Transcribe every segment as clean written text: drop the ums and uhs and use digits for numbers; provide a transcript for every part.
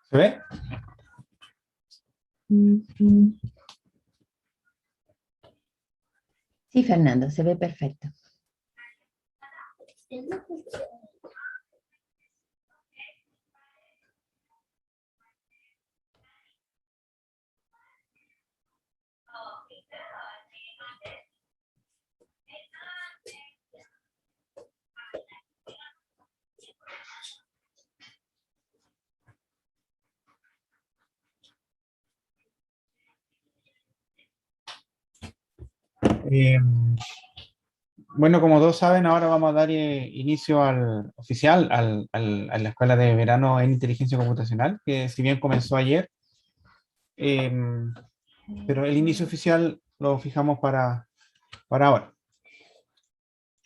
¿Se ve? Sí, Fernando, se ve perfecto. Bueno, como todos saben, ahora vamos a dar inicio al oficial a la Escuela de Verano en Inteligencia Computacional, que si bien comenzó ayer, pero el inicio oficial lo fijamos para ahora.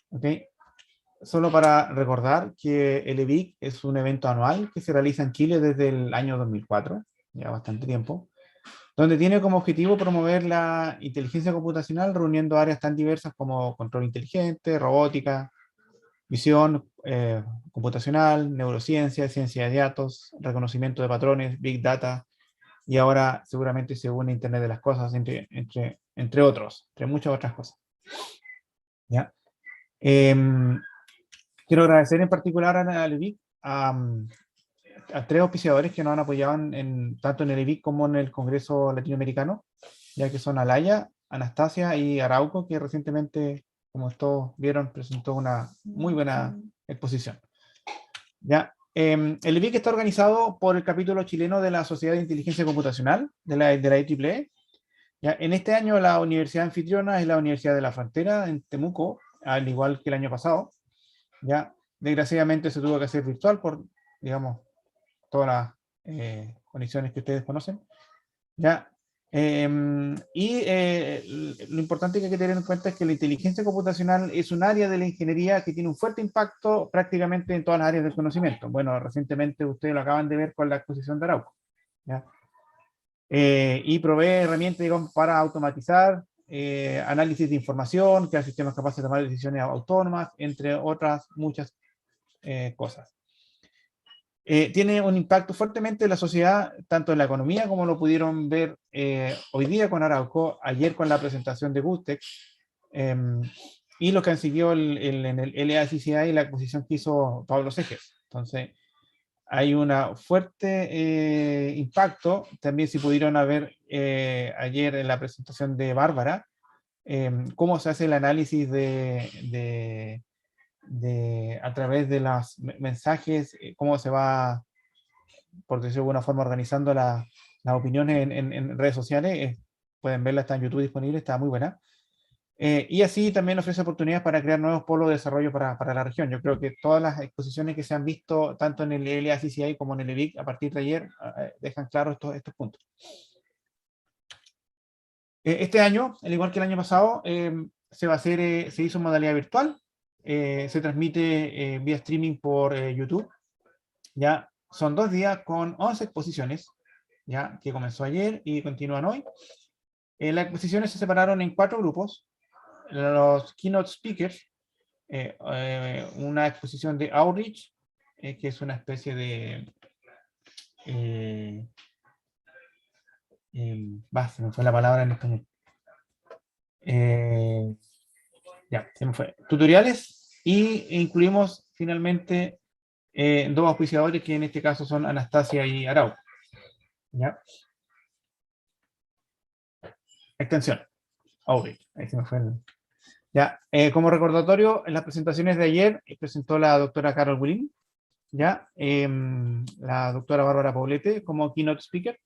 ¿Ok? Solo para recordar que el EVIC es un evento anual que se realiza en Chile desde el año 2004, ya bastante tiempo, donde tiene como objetivo promover la inteligencia computacional reuniendo áreas tan diversas como control inteligente, robótica, visión computacional, neurociencia, ciencia de datos, reconocimiento de patrones, big data, y ahora seguramente se une Internet de las cosas, entre otros, entre muchas otras cosas. ¿Ya? Quiero agradecer en particular a EVIC, a tres auspiciadores que nos han apoyado tanto en el EVIC como en el Congreso Latinoamericano, ya que son Alaya, Anastasia y Arauco, que recientemente, como todos vieron, presentó una muy buena exposición. ¿Ya? El EVIC está organizado por el capítulo chileno de la Sociedad de Inteligencia Computacional, de la IEEE. ¿Ya? En este año la universidad anfitriona es la Universidad de la Frontera, en Temuco, al igual que el año pasado. ¿Ya? Desgraciadamente se tuvo que hacer virtual por, digamos, todas las condiciones que ustedes conocen. ¿Ya? Lo importante que hay que tener en cuenta es que la inteligencia computacional es un área de la ingeniería que tiene un fuerte impacto prácticamente en todas las áreas del conocimiento. Bueno, recientemente ustedes lo acaban de ver con la exposición de Arauco. ¿Ya? Y provee herramientas, digamos, para automatizar análisis de información, crear sistemas capaces de tomar decisiones autónomas, entre otras muchas cosas. Tiene un impacto fuertemente en la sociedad, tanto en la economía, como lo pudieron ver hoy día con Arauco, ayer con la presentación de Gutec, y lo que han seguido en el LACCI y la exposición que hizo Pablo Seges. Entonces, hay un fuerte impacto. También si pudieron ver ayer en la presentación de Bárbara, cómo se hace el análisis a través de los mensajes, cómo se va, por decirlo de alguna forma, organizando las opiniones en redes sociales. Pueden verla, está en YouTube disponible, está muy buena. Y así también ofrece oportunidades para crear nuevos polos de desarrollo para la región. Yo creo que todas las exposiciones que se han visto, tanto en el LACCI como en el EVIC, a partir de ayer, dejan claros estos puntos. Este año, al igual que el año pasado, se hizo en modalidad virtual. Se transmite vía streaming por YouTube. Ya son 2 días con 11 exposiciones, ya que comenzó ayer y continúan hoy. Las exposiciones se separaron en 4 grupos. Los keynote speakers, una exposición de outreach, que es una especie de se me fue la palabra en español. Ya, se me fue. Tutoriales, y incluimos finalmente 2 auspiciadores, que en este caso son Anastasia y Arau. ¿Ya? Extensión. Outreach. Ahí se me fue el... Ya, como recordatorio, en las presentaciones de ayer presentó la doctora Carol Willin, ya, la doctora Bárbara Poblete como keynote speaker.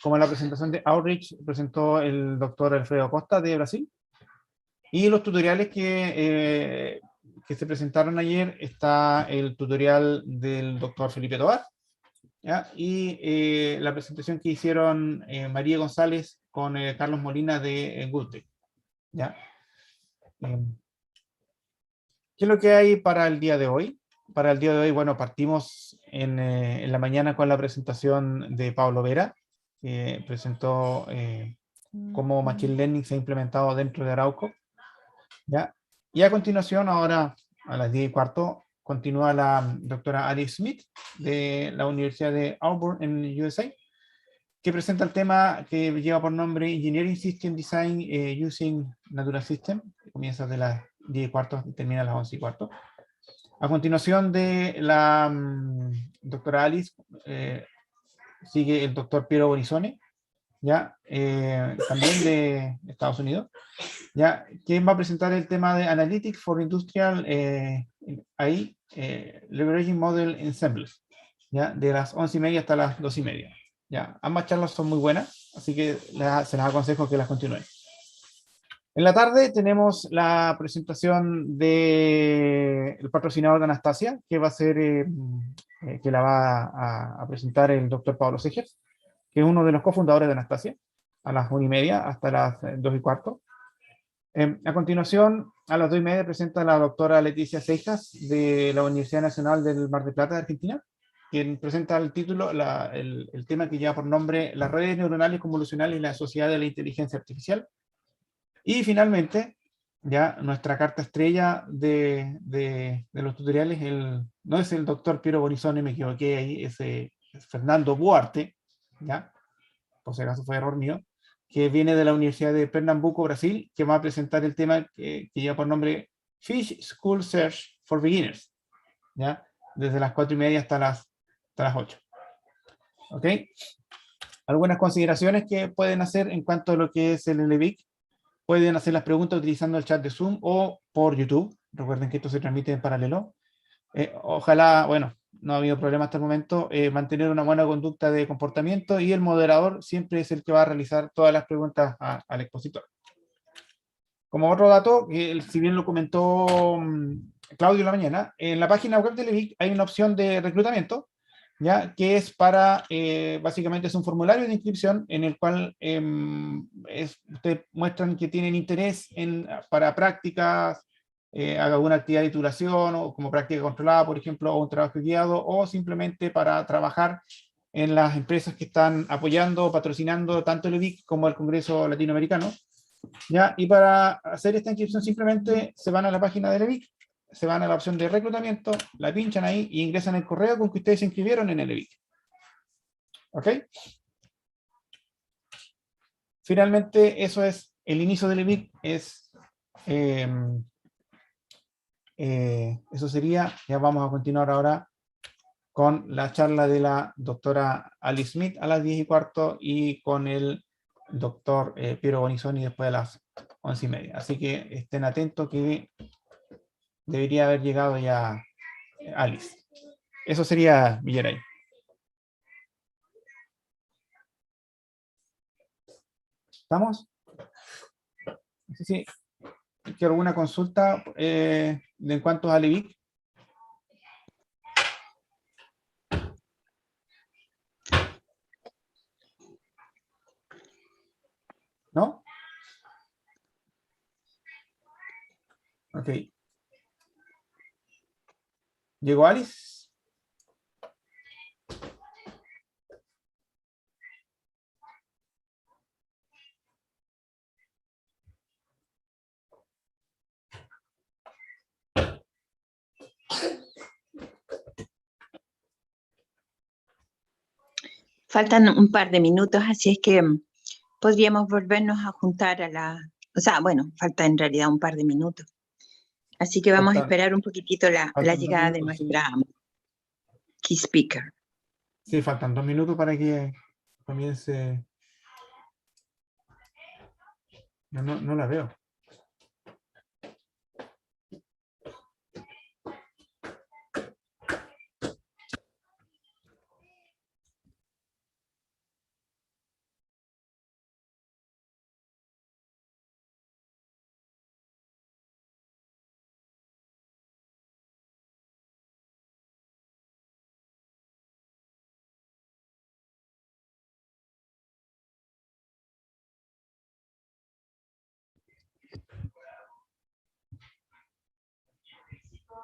Como en la presentación de Outreach presentó el doctor Alfredo Costa de Brasil. Y los tutoriales que se presentaron ayer, está el tutorial del doctor Felipe Tobar, ¿ya? Y la presentación que hicieron María González con Carlos Molina de Gutec. ¿Ya? ¿Qué es lo que hay para el día de hoy? Para el día de hoy, bueno, partimos en la mañana con la presentación de Pablo Vera, que presentó cómo Machine Learning se ha implementado dentro de Arauco. ¿Ya? Y a continuación, ahora a las 10:15, continúa la doctora Alice Smith de la Universidad de Auburn en USA, que presenta el tema que lleva por nombre Engineering System Design Using Natural System, que comienza de las 10:15 y termina a las 11:15. A continuación de la doctora Alice, sigue el doctor Piero Bonisone, ¿ya? También de Estados Unidos, ¿ya? Quien va a presentar el tema de Analytics for Industrial Leveraging Model Ensembles, ¿ya? De las 11:30 hasta las 2:30. ¿Ya? Ambas charlas son muy buenas, así que se las aconsejo que las continúen. En la tarde tenemos la presentación del patrocinador de Anastasia, que va a ser, que la va a presentar el doctor Pablo Seger, que es uno de los cofundadores de Anastasia, a las 1:30 hasta las 2:15. A continuación, a las 2:30 presenta la doctora Leticia Seijas de la Universidad Nacional del Mar del Plata de Argentina, quien presenta el título, el tema que lleva por nombre Las redes neuronales convolucionales y la sociedad de la inteligencia artificial. Y finalmente, ya nuestra carta estrella de los tutoriales, no es el doctor Piero Bonisone, me equivoqué ahí, es Fernando Buarte, ¿ya? Por si acaso fue error mío, que viene de la Universidad de Pernambuco, Brasil, que va a presentar el tema que lleva por nombre Fish School Search for Beginners, ¿ya? Desde las 4:30 hasta las 8. ¿Ok? Algunas consideraciones que pueden hacer en cuanto a lo que es el EVIC. Pueden hacer las preguntas utilizando el chat de Zoom o por YouTube. Recuerden que esto se transmite en paralelo. Ojalá, bueno, no ha habido problema hasta el momento, mantener una buena conducta de comportamiento, y el moderador siempre es el que va a realizar todas las preguntas al expositor. Como otro dato, que si bien lo comentó Claudio en la mañana, en la página web del EVIC hay una opción de reclutamiento, ¿ya? Que es para, básicamente es un formulario de inscripción en el cual ustedes muestran que tienen interés para prácticas, haga alguna actividad de titulación o como práctica controlada, por ejemplo, o un trabajo guiado, o simplemente para trabajar en las empresas que están apoyando o patrocinando tanto el EVIC como el Congreso Latinoamericano, ¿ya? Y para hacer esta inscripción simplemente se van a la página del EVIC, se van a la opción de reclutamiento, la pinchan ahí y ingresan el correo con que ustedes se inscribieron en el EVIC. ¿Ok? Finalmente, eso es el inicio del EVIC. Eso sería. Ya vamos a continuar ahora con la charla de la doctora Alice Smith a las 10:15 y con el doctor Piero Bonisoni después de las 11:30. Así que estén atentos que debería haber llegado ya Alice. Eso sería, Villaray. ¿Estamos? No sé si hay alguna consulta en cuanto a EVIC. ¿No? Ok. ¿Llegó Alice? Faltan un par de minutos, así es que podríamos volvernos a juntar a la... O sea, bueno, falta en realidad un par de minutos. Así que vamos a esperar un poquitito la llegada de nuestra key speaker. Sí, faltan 2 minutos para que comience. No la veo.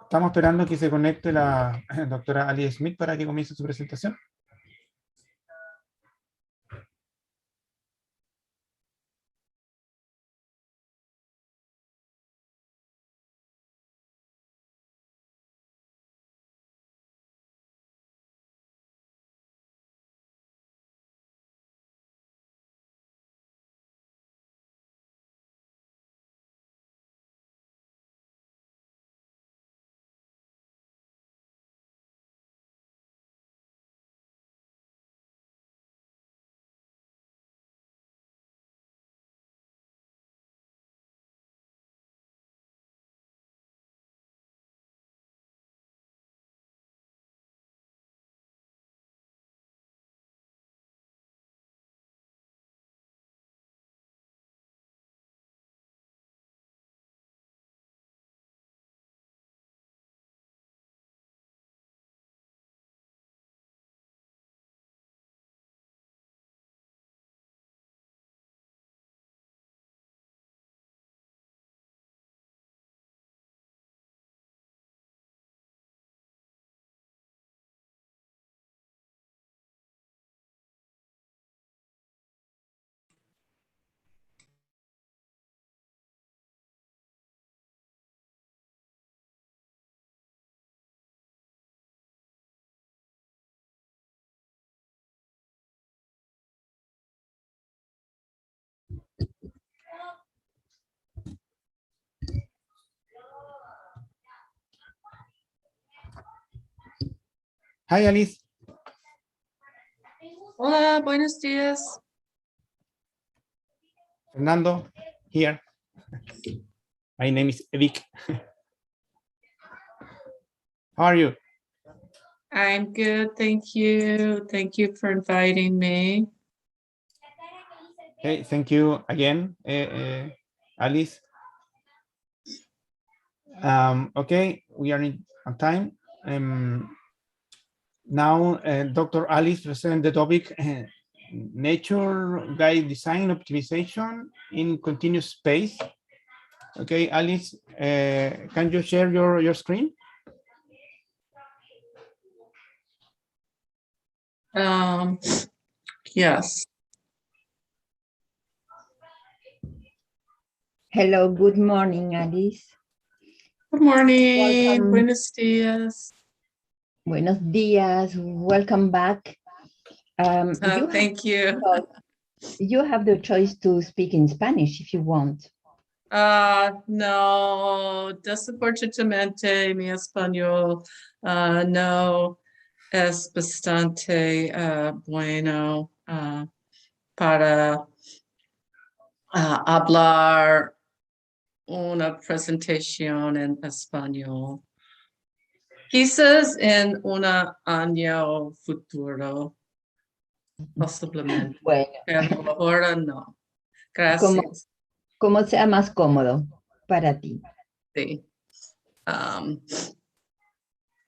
Estamos esperando que se conecte la doctora Alice Smith para que comience su presentación. Hi, Alice. Hola, buenos días. Fernando, here. My name is EVIC. How are you? I'm good, thank you. Thank you for inviting me. Hey, thank you again, Alice. Okay, we are on time. Now, Dr. Alice presents the topic, Nature Guide Design Optimization in Continuous Space. Okay, Alice, can you share your screen? Yes. Hello, good morning, Alice. Good morning. Welcome. Buenos dias. Buenos días. Welcome back. Thank you. You have the choice to speak in Spanish if you want. No, desafortunadamente mi español no es bastante bueno para hablar una presentación en español. Quizás en un año futuro, posiblemente. Bueno, Pero ahora no. Gracias. como sea más cómodo para ti. Sí.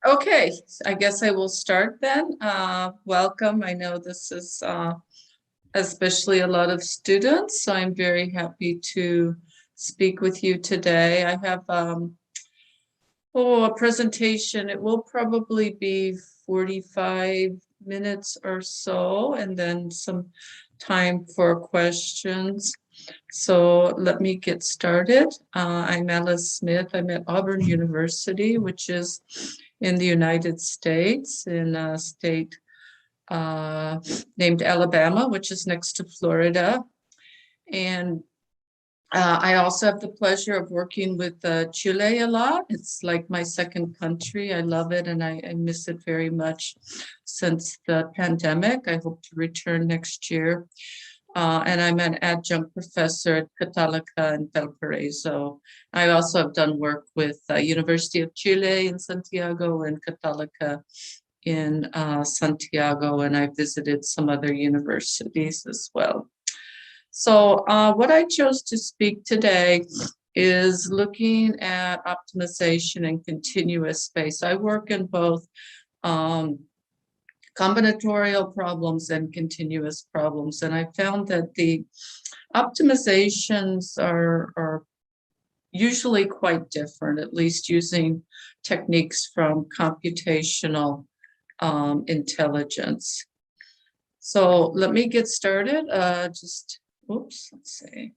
Okay, I guess I will start then. Welcome. I know this is especially a lot of students, so I'm very happy to speak with you today. I have a presentation. It will probably be 45 minutes or so, and then some time for questions. So let me get started. I'm Alice Smith. I'm at Auburn University, which is in the United States, in a state named Alabama, which is next to Florida. And I also have the pleasure of working with Chile a lot. It's like my second country. I love it, and I miss it very much since the pandemic. I hope to return next year. And I'm an adjunct professor at Católica in Valparaiso. I also have done work with University of Chile in Santiago and Católica in Santiago, and I visited some other universities as well. So what I chose to speak today is looking at optimization and continuous space. I work in both combinatorial problems and continuous problems, and I found that the optimizations are usually quite different, at least using techniques from computational intelligence. So let me get started. Let's see.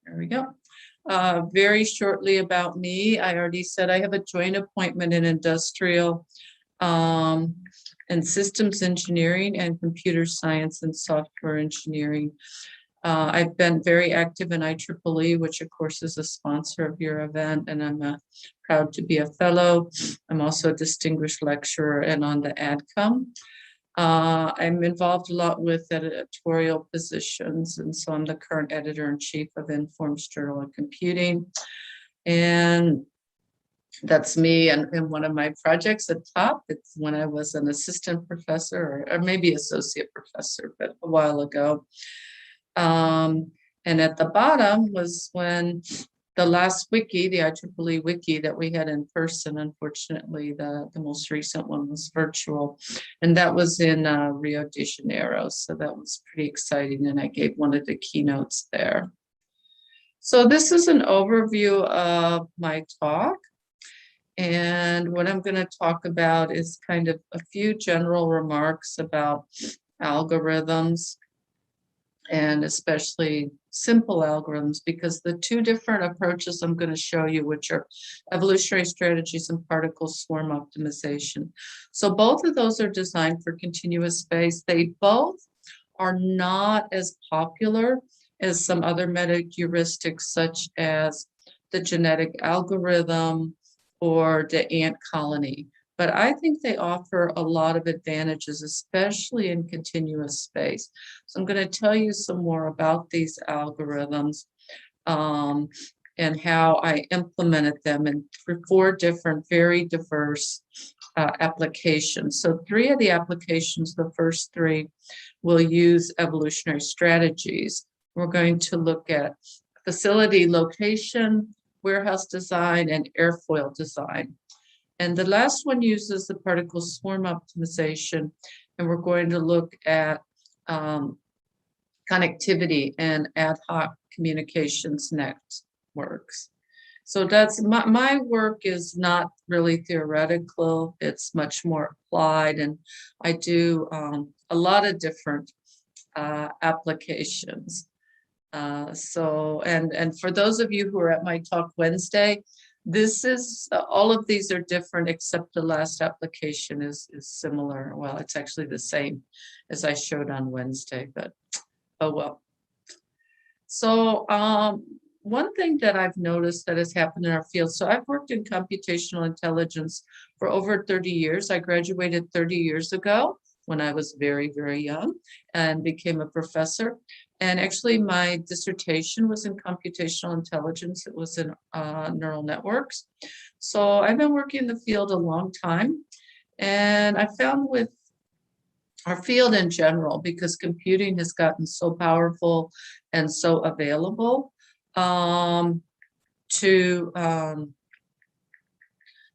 There we go. Very shortly about me, I already said I have a joint appointment in industrial and systems engineering and computer science and software engineering. I've been very active in IEEE, which of course is a sponsor of your event, and I'm proud to be a fellow. I'm also a distinguished lecturer and on the ADCOM. I'm involved a lot with editorial positions, and so I'm the current editor-in-chief of Informs Journal of Computing. And that's me and one of my projects at top. It's when I was an assistant professor or maybe associate professor, but a while ago. And at the bottom was when the last wiki, the IEEE wiki that we had in person, unfortunately, the most recent one was virtual. And that was in Rio de Janeiro. So that was pretty exciting. And I gave one of the keynotes there. So this is an overview of my talk. And what I'm going to talk about is kind of a few general remarks about algorithms, and especially simple algorithms, because the two different approaches I'm going to show you, which are evolutionary strategies and particle swarm optimization. So both of those are designed for continuous space. They both are not as popular as some other meta heuristics, such as the genetic algorithm or the ant colony. but I think they offer a lot of advantages, especially in continuous space. So I'm going to tell you some more about these algorithms and how I implemented them in 4 different, very diverse applications. So 3 of the applications, the first 3, will use evolutionary strategies. We're going to look at facility location, warehouse design, and airfoil design. And the last one uses the particle swarm optimization, and we're going to look at connectivity and ad hoc communications networks. So that's my work is not really theoretical, it's much more applied, and I do a lot of different applications. So for those of you who are at my talk Wednesday, this is all of these are different except the last application is similar. Well, it's actually the same as I showed on Wednesday, but oh well. So one thing that I've noticed that has happened in our field, so I've worked in computational intelligence for over 30 years. I graduated 30 years ago when I was very, very young and became a professor. And actually my dissertation was in computational intelligence. It was in neural networks. So I've been working in the field a long time. And I found with our field in general, because computing has gotten so powerful and so available, that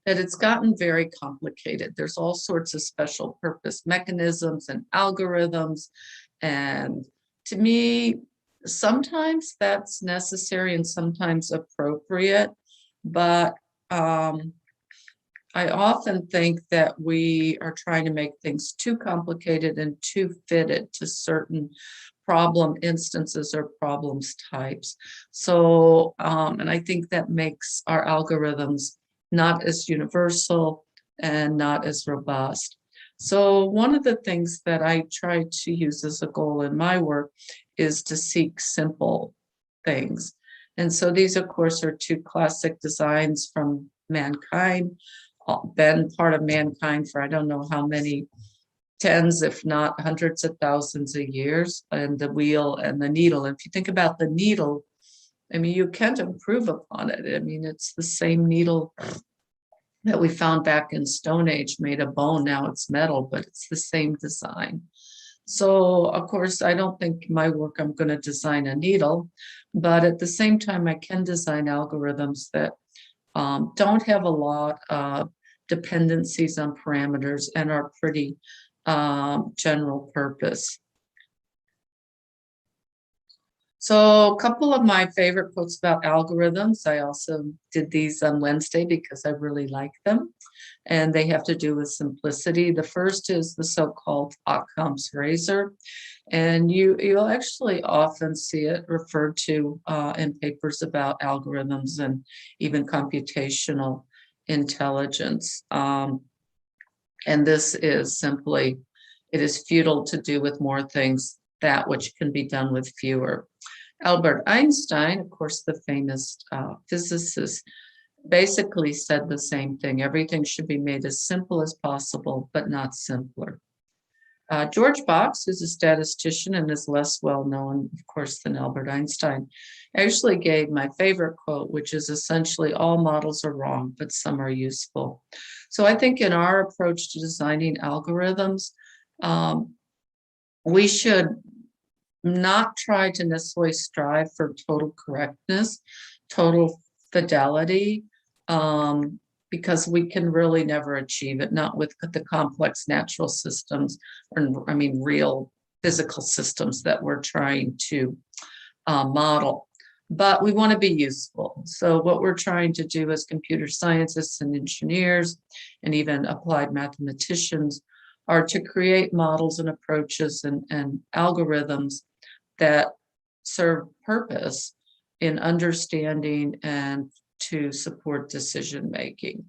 it's gotten very complicated. There's all sorts of special purpose mechanisms and algorithms. And to me, sometimes that's necessary and sometimes appropriate, but I often think that we are trying to make things too complicated and too fitted to certain problem instances or problems types. So, and I think that makes our algorithms not as universal and not as robust. So one of the things that I try to use as a goal in my work is to seek simple things. And so these, of course, are 2 classic designs from mankind, been part of mankind for I don't know how many tens, if not hundreds of thousands of years, and the wheel and the needle. And if you think about the needle, I mean, you can't improve upon it. I mean, it's the same needle that we found back in Stone Age, made of bone. Now it's metal, but it's the same design. So, of course, I don't think my work, I'm going to design a needle, but at the same time, I can design algorithms that don't have a lot of dependencies on parameters and are pretty general purpose. So a couple of my favorite quotes about algorithms, I also did these on Wednesday because I really like them, and they have to do with simplicity. The first is the so-called Occam's razor, and you'll actually often see it referred to in papers about algorithms and even computational intelligence. And this is simply, it is futile to do with more things that which can be done with fewer. Albert Einstein, of course, the famous physicist, basically said the same thing. Everything should be made as simple as possible, but not simpler. George Box, who's a statistician and is less well known, of course, than Albert Einstein, actually gave my favorite quote, which is essentially all models are wrong, but some are useful. So I think in our approach to designing algorithms, we should not try to necessarily strive for total correctness, total fidelity, because we can really never achieve it, not with the complex natural systems, or I mean, real physical systems that we're trying to model. But we want to be useful. So what we're trying to do as computer scientists and engineers, and even applied mathematicians, are to create models and approaches and algorithms that serve purpose in understanding and to support decision making.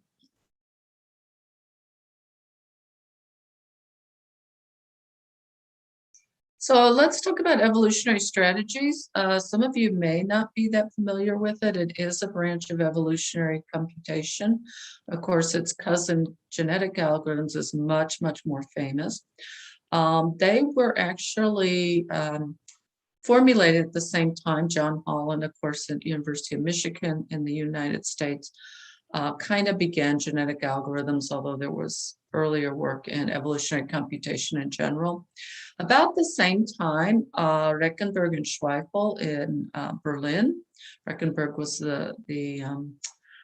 So let's talk about evolutionary strategies. Some of you may not be that familiar with it. It is a branch of evolutionary computation. Of course, its cousin, genetic algorithms, is much, much more famous. They were actually formulated at the same time. John Holland, of course, at University of Michigan in the United States, kind of began genetic algorithms, although there was earlier work in evolutionary computation in general. About the same time, Rechenberg and Schweifel in Berlin. Rechenberg was the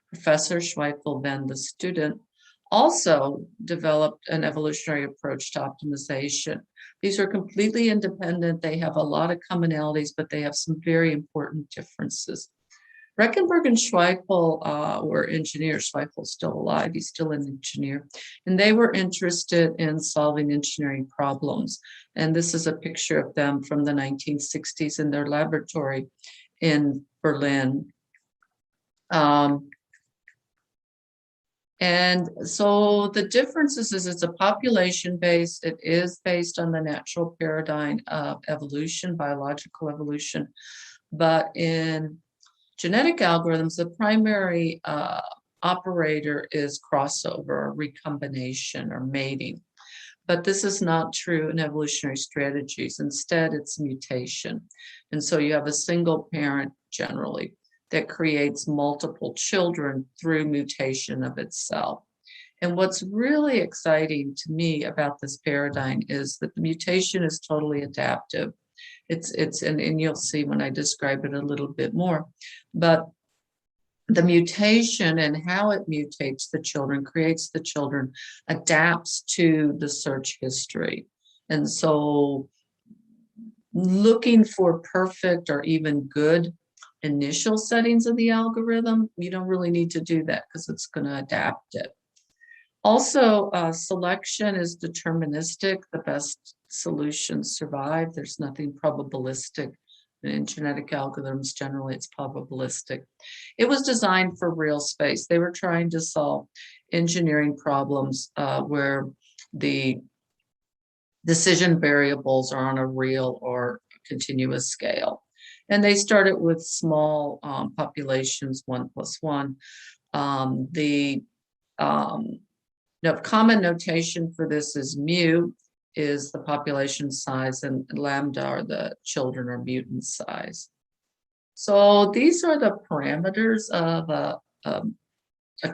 professor, Schweifel then the student, also developed an evolutionary approach to optimization. These are completely independent. They have a lot of commonalities, but they have some very important differences. Rechenberg and Schweifel were engineers. Schweifel's still alive, he's still an engineer. And they were interested in solving engineering problems. And this is a picture of them from the 1960s in their laboratory in Berlin. And so the differences is it's a population-based, it is based on the natural paradigm of evolution, biological evolution. But in genetic algorithms, the primary operator is crossover, or recombination, or mating. But this is not true in evolutionary strategies. Instead, it's mutation. And so you have a single parent generally that creates multiple children through mutation of itself. And what's really exciting to me about this paradigm is that the mutation is totally adaptive. And you'll see when I describe it a little bit more, but the mutation and how it mutates the children, creates the children, adapts to the search history. And so looking for perfect or even good initial settings of the algorithm, you don't really need to do that because it's going to adapt it. Also, selection is deterministic. The best solutions survive. There's nothing probabilistic. In genetic algorithms, generally, it's probabilistic. It was designed for real space. They were trying to solve engineering problems where the decision variables are on a real or continuous scale. And they started with small populations, 1 + 1. Common notation for this is mu is the population size, and lambda are the children or mutant size. So these are the parameters of a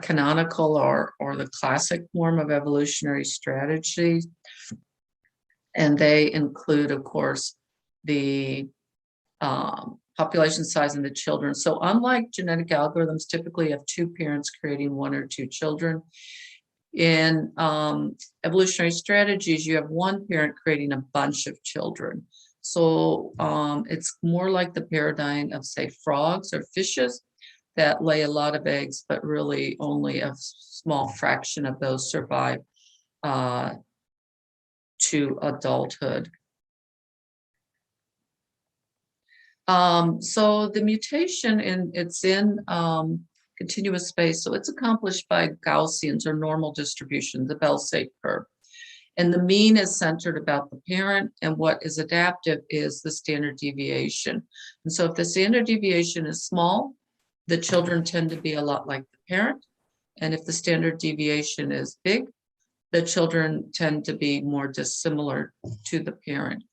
canonical or the classic form of evolutionary strategy. And they include, of course, the population size and the children. So unlike genetic algorithms, typically have 2 parents creating 1 or 2 children. In evolutionary strategies, you have 1 parent creating a bunch of children. So it's more like the paradigm of, say, frogs or fishes that lay a lot of eggs, but really only a small fraction of those survive to adulthood. So the mutation, it's in continuous space. So it's accomplished by Gaussians or normal distribution, the bell-shaped curve. And the mean is centered about the parent, and what is adaptive is the standard deviation. And so if the standard deviation is small, the children tend to be a lot like the parent. And if the standard deviation is big, the children tend to be more dissimilar to the parent.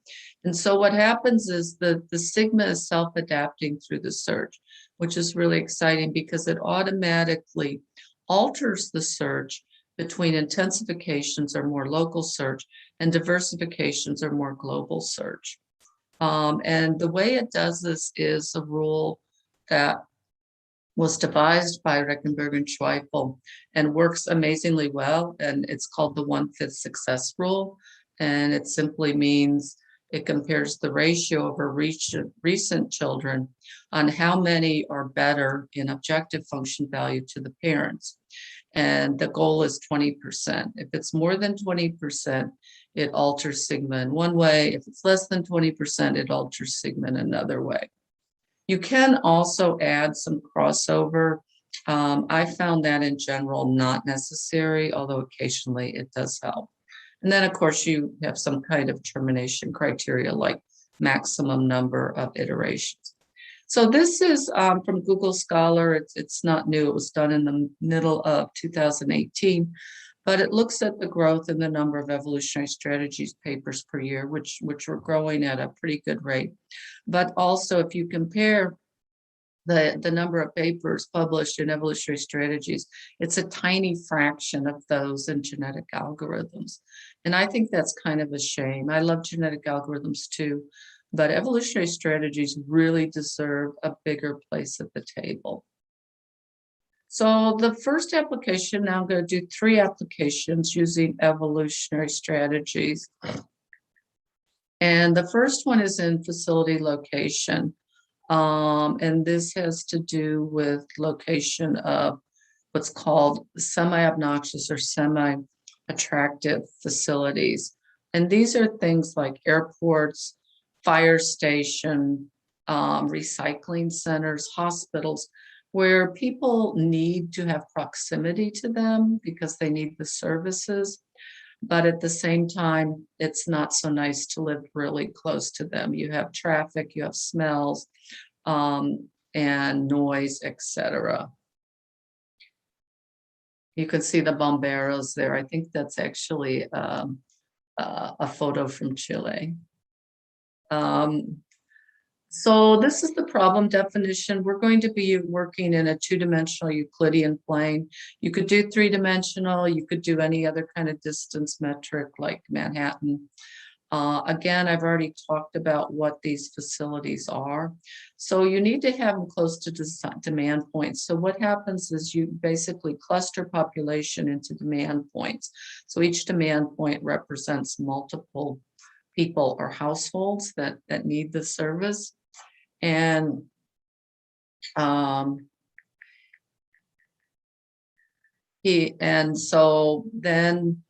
And so what happens is the sigma is self-adapting through the search, which is really exciting because it automatically alters the search between intensifications or more local search and diversifications or more global search. And the way it does this is a rule that was devised by Rechenberg and Schweifel and works amazingly well. And it's called the 1/5 success rule. And it simply means it compares the ratio of recent children on how many are better in objective function value to the parents. And the goal is 20%. If it's more than 20%, it alters sigma in one way. If it's less than 20%, it alters sigma in another way. You can also add some crossover. I found that in general not necessary, although occasionally it does help. And then, of course, you have some kind of termination criteria like maximum number of iterations. So this is from Google Scholar. It's not new. It was done in the middle of 2018, but it looks at the growth in the number of evolutionary strategies papers per year, which were growing at a pretty good rate. But also, if you compare the number of papers published in evolutionary strategies, it's a tiny fraction of those in genetic algorithms. And I think that's kind of a shame. I love genetic algorithms too, but evolutionary strategies really deserve a bigger place at the table. So the first application, now I'm going to do 3 applications using evolutionary strategies. And the first one is in facility location. And this has to do with location of what's called semi-obnoxious or semi-attractive facilities. And these are things like airports, fire station, recycling centers, hospitals, where people need to have proximity to them because they need the services. But at the same time, it's not so nice to live really close to them. You have traffic, you have smells, and noise, etc. You can see the bomberos there. I think that's actually a photo from Chile. So this is the problem definition. We're going to be working in a 2-dimensional Euclidean plane. You could do 3-dimensional, you could do any other kind of distance metric like Manhattan. Again, I've already talked about what these facilities are. So you need to have them close to demand points. So what happens is you basically cluster population into demand points. So each demand point represents multiple people or households that need the service. And so then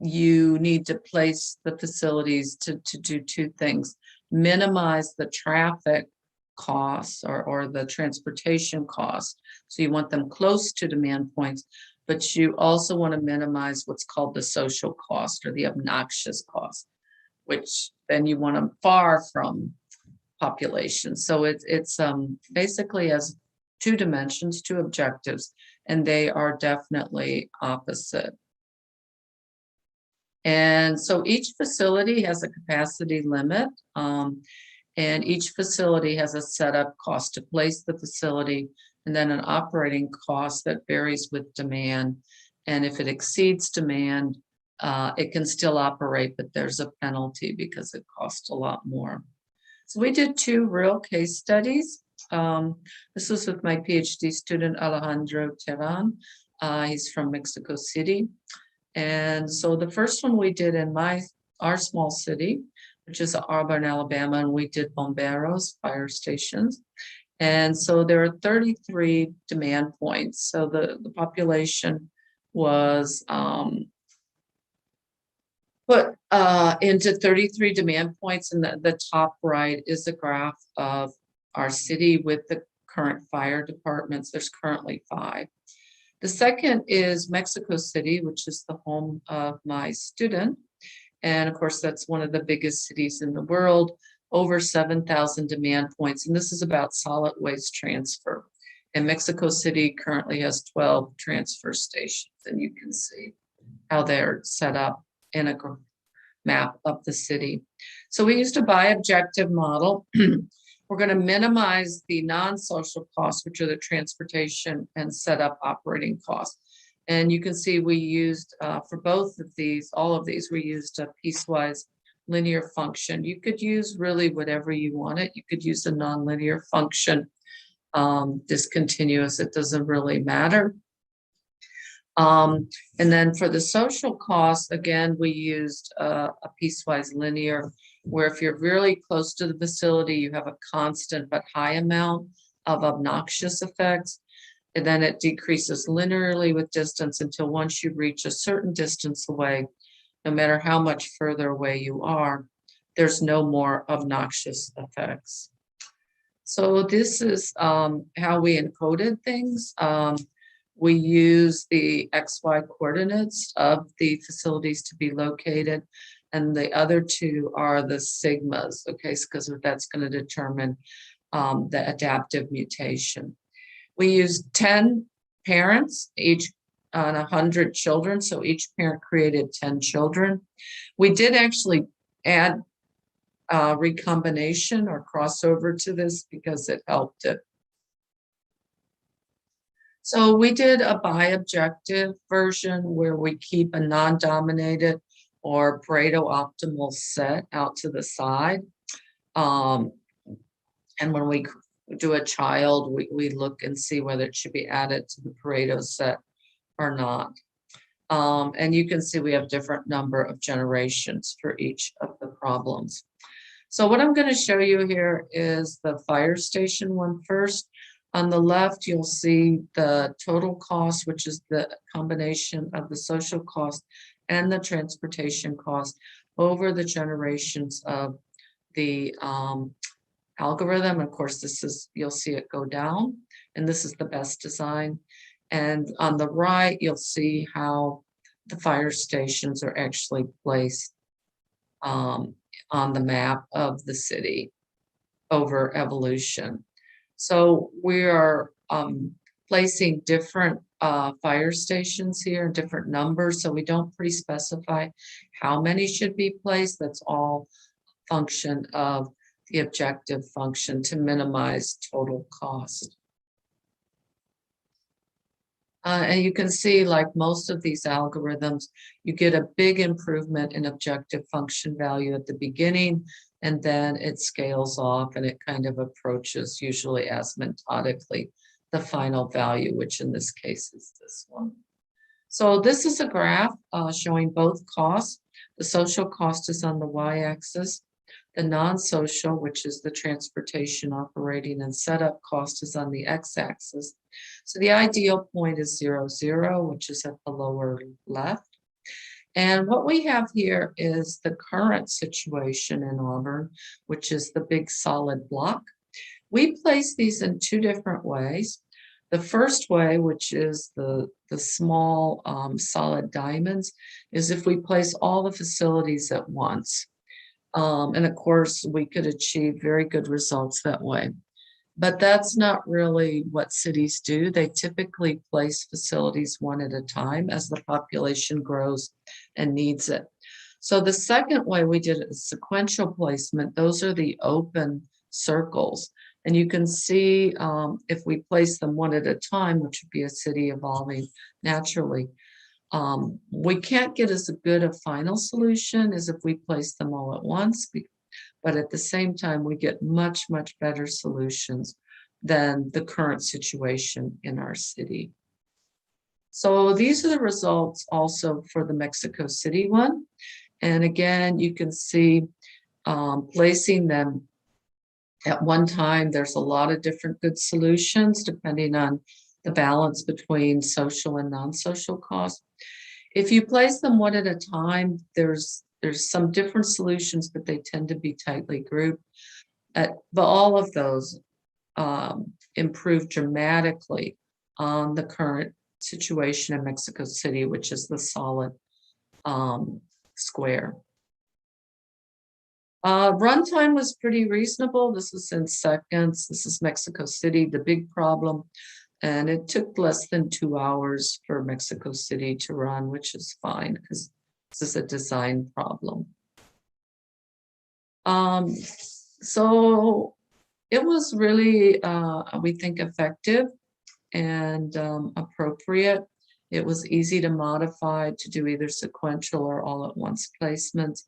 you need to place the facilities to do 2 things: minimize the traffic costs or the transportation cost. So you want them close to demand points, but you also want to minimize what's called the social cost or the obnoxious cost, which then you want them far from population. So it's basically has 2 dimensions, 2 objectives, and they are definitely opposite. And so each facility has a capacity limit, and each facility has a setup cost to place the facility, and then an operating cost that varies with demand. And if it exceeds demand, it can still operate, but there's a penalty because it costs a lot more. So we did 2 real case studies. This was with my PhD student, Alejandro Terán. He's from Mexico City. And so the first one we did in our small city, which is Auburn, Alabama, and we did bomberos, fire stations. And so there are 33 demand points. So the population was put into 33 demand points, and the top right is a graph of our city with the current fire departments. There's currently 5. The second is Mexico City, which is the home of my student. And of course, that's one of the biggest cities in the world, over 7,000 demand points. And this is about solid waste transfer. And Mexico City currently has 12 transfer stations. And you can see how they're set up in a map of the city. So we used a bi-objective model. We're going to minimize the non-social costs, which are the transportation and setup operating costs. And you can see we used, for both of these, all of these, we used a piecewise linear function. You could use really whatever you wanted. You could use a nonlinear function, discontinuous, it doesn't really matter. And then for the social costs, again, we used a piecewise linear, where if you're really close to the facility, you have a constant but high amount of obnoxious effects. And then it decreases linearly with distance until once you reach a certain distance away, no matter how much further away you are, there's no more obnoxious effects. So this is how we encoded things. We use the XY coordinates of the facilities to be located, and the other two are the sigmas, okay, because that's going to determine the adaptive mutation. We use 10 parents, each on 100 children, so each parent created 10 children. We did actually add recombination or crossover to this because it helped it. So we did a bi-objective version where we keep a non-dominated or Pareto optimal set out to the side. And when we do a child, we look and see whether it should be added to the Pareto set or not. And you can see we have different number of generations for each of the problems. So what I'm going to show you here is the fire station one first. On the left, you'll see the total cost, which is the combination of the social cost and the transportation cost over the generations of the algorithm. Of course, this is, you'll see it go down, and this is the best design. And on the right, you'll see how the fire stations are actually placed on the map of the city over evolution. So we are placing different fire stations here, different numbers, so we don't pre-specify how many should be placed. That's all function of the objective function to minimize total cost. And you can see, like most of these algorithms, you get a big improvement in objective function value at the beginning, and then it scales off and it kind of approaches, usually asymptotically, the final value, which in this case is this one. So this is a graph showing both costs. The social cost is on the y-axis. The non-social, which is the transportation, operating, and setup cost, is on the x-axis. So the ideal point is 0, 0, which is at the lower left. And what we have here is the current situation in Auburn, which is the big solid block. We place these in two different ways. The first way, which is the small solid diamonds, is if we place all the facilities at once. And of course, we could achieve very good results that way. But that's not really what cities do. They typically place facilities one at a time as the population grows and needs it. So the second way we did a sequential placement. Those are the open circles. And you can see if we place them one at a time, which would be a city evolving naturally, we can't get as good a final solution as if we place them all at once, but at the same time, we get much, much better solutions than the current situation in our city. So these are the results also for the Mexico City one. And again, you can see placing them at one time, there's a lot of different good solutions depending on the balance between social and non-social costs. If you place them one at a time, there's some different solutions, but they tend to be tightly grouped. But all of those improve dramatically on the current situation in Mexico City, which is the solid square. Runtime was pretty reasonable. This is in seconds. This is Mexico City, the big problem. And it took less than 2 hours for Mexico City to run, which is fine because this is a design problem. So it was really, we think, effective and appropriate. It was easy to modify to do either sequential or all at once placements.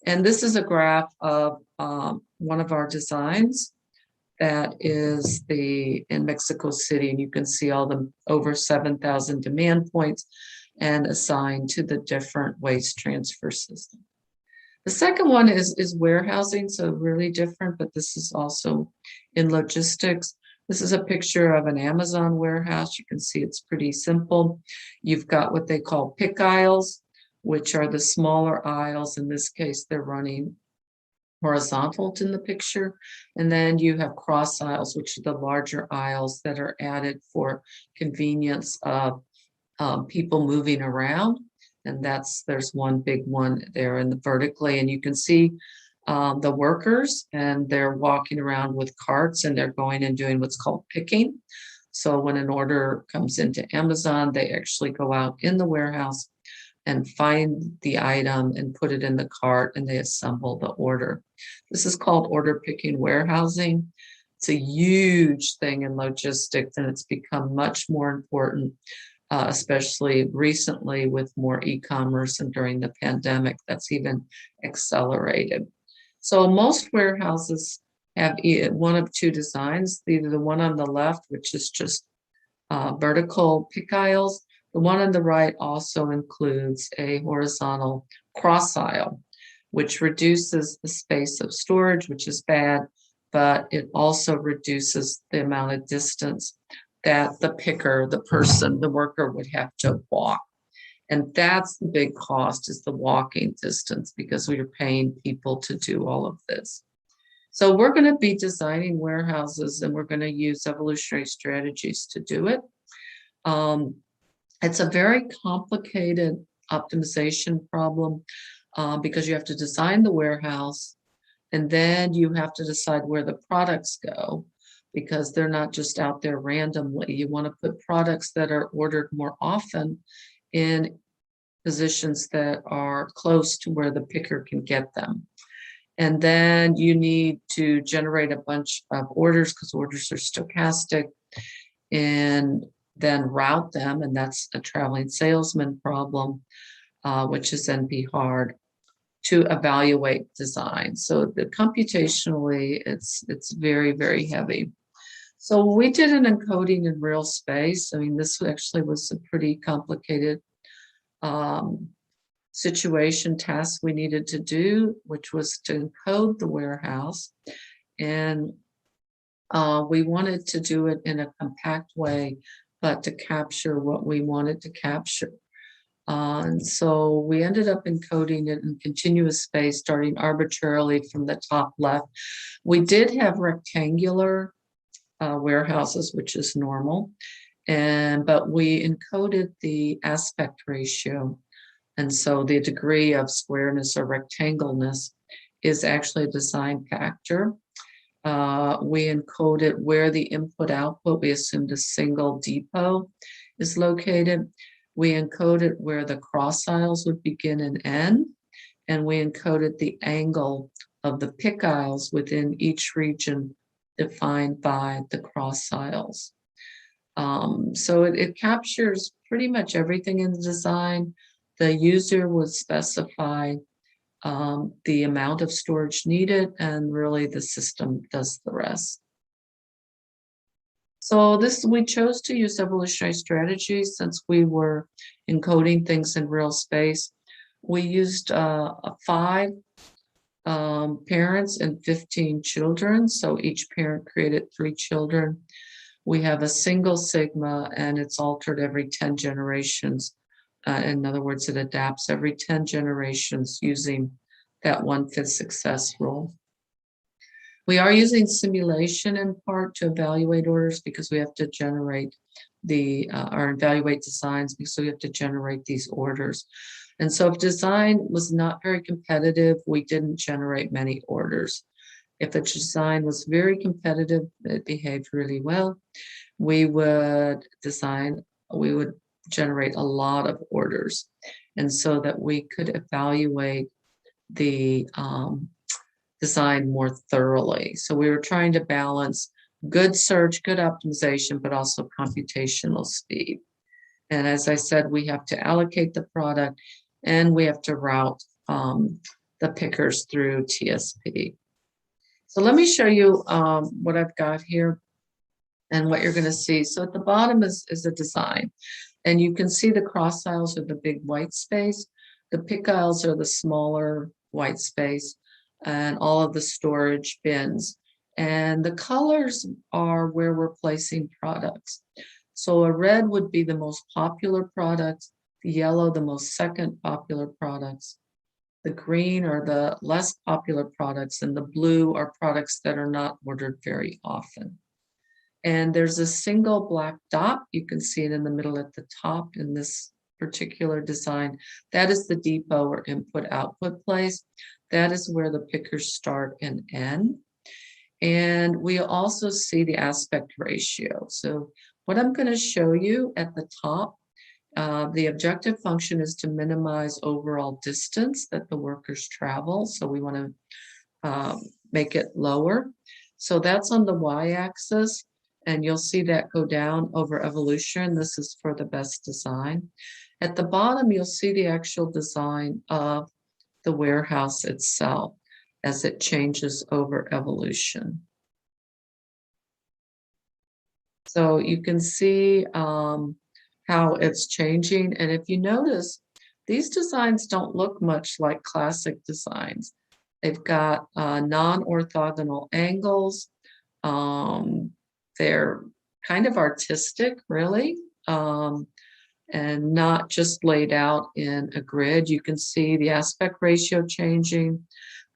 And this is a graph of one of our designs that is in Mexico City, and you can see all the over 7,000 demand points and assigned to the different waste transfer system. The second one is warehousing, so really different, but this is also in logistics. This is a picture of an Amazon warehouse. You can see it's pretty simple. You've got what they call pick aisles, which are the smaller aisles. In this case, they're running horizontal in the picture. And then you have cross aisles, which are the larger aisles that are added for convenience of people moving around. And there's one big one there in the vertically, and you can see the workers, and they're walking around with carts, and they're going and doing what's called picking. So when an order comes into Amazon, they actually go out in the warehouse and find the item and put it in the cart, and they assemble the order. This is called order picking warehousing. It's a huge thing in logistics, and it's become much more important, especially recently with more e-commerce, and during the pandemic, that's even accelerated. So most warehouses have one of two designs, either the one on the left, which is just vertical pick aisles. The one on the right also includes a horizontal cross aisle, which reduces the space of storage, which is bad, but it also reduces the amount of distance that the picker, the person, the worker would have to walk. And that's the big cost, is the walking distance, because we are paying people to do all of this. So we're going to be designing warehouses, and we're going to use evolutionary strategies to do it. It's a very complicated optimization problem because you have to design the warehouse, and then you have to decide where the products go, because they're not just out there randomly. You want to put products that are ordered more often in positions that are close to where the picker can get them. And then you need to generate a bunch of orders, because orders are stochastic, and then route them. And that's a traveling salesman problem, which is NP hard to evaluate design. So computationally, it's very, very heavy. So we did an encoding in real space. I mean, this actually was a pretty complicated situation task we needed to do, which was to encode the warehouse. And we wanted to do it in a compact way, but to capture what we wanted to capture. And so we ended up encoding it in continuous space, starting arbitrarily from the top left. We did have rectangular warehouses, which is normal, but we encoded the aspect ratio. And so the degree of squareness or rectangleness is actually a design factor. We encoded where the input-output, we assumed a single depot is located. We encoded where the cross aisles would begin and end, and we encoded the angle of the pick aisles within each region defined by the cross aisles. So it captures pretty much everything in the design. The user would specify the amount of storage needed, and really the system does the rest. So we chose to use evolutionary strategies since we were encoding things in real space. We used 5 parents and 15 children. So each parent created 3 children. We have a single sigma, and it's altered every 10 generations. In other words, it adapts every 10 generations using that 1/5 success rule. We are using simulation in part to evaluate orders, because we have to generate or evaluate designs, because we have to generate these orders. And so if design was not very competitive, we didn't generate many orders. If a design was very competitive, it behaved really well, we would generate a lot of orders, and so that we could evaluate the design more thoroughly. So we were trying to balance good search, good optimization, but also computational speed. And as I said, we have to allocate the product, and we have to route the pickers through TSP. So let me show you what I've got here and what you're going to see. So at the bottom is a design. And you can see the cross aisles are the big white space. The pick aisles are the smaller white space, and all of the storage bins. And the colors are where we're placing products. So a red would be the most popular product, the yellow the most second popular products, The green are the less popular products, and the blue are products that are not ordered very often. And there's a single black dot. You can see it in the middle at the top in this particular design. That is the depot or input-output place. That is where the pickers start and end. And we also see the aspect ratio. So what I'm going to show you at the top, the objective function is to minimize overall distance that the workers travel. So we want to make it lower. So that's on the y-axis, and you'll see that go down over evolution. This is for the best design. At the bottom, you'll see the actual design of the warehouse itself as it changes over evolution. So you can see how it's changing. And if you notice, these designs don't look much like classic designs. They've got non-orthogonal angles. They're kind of artistic, really, and not just laid out in a grid. You can see the aspect ratio changing,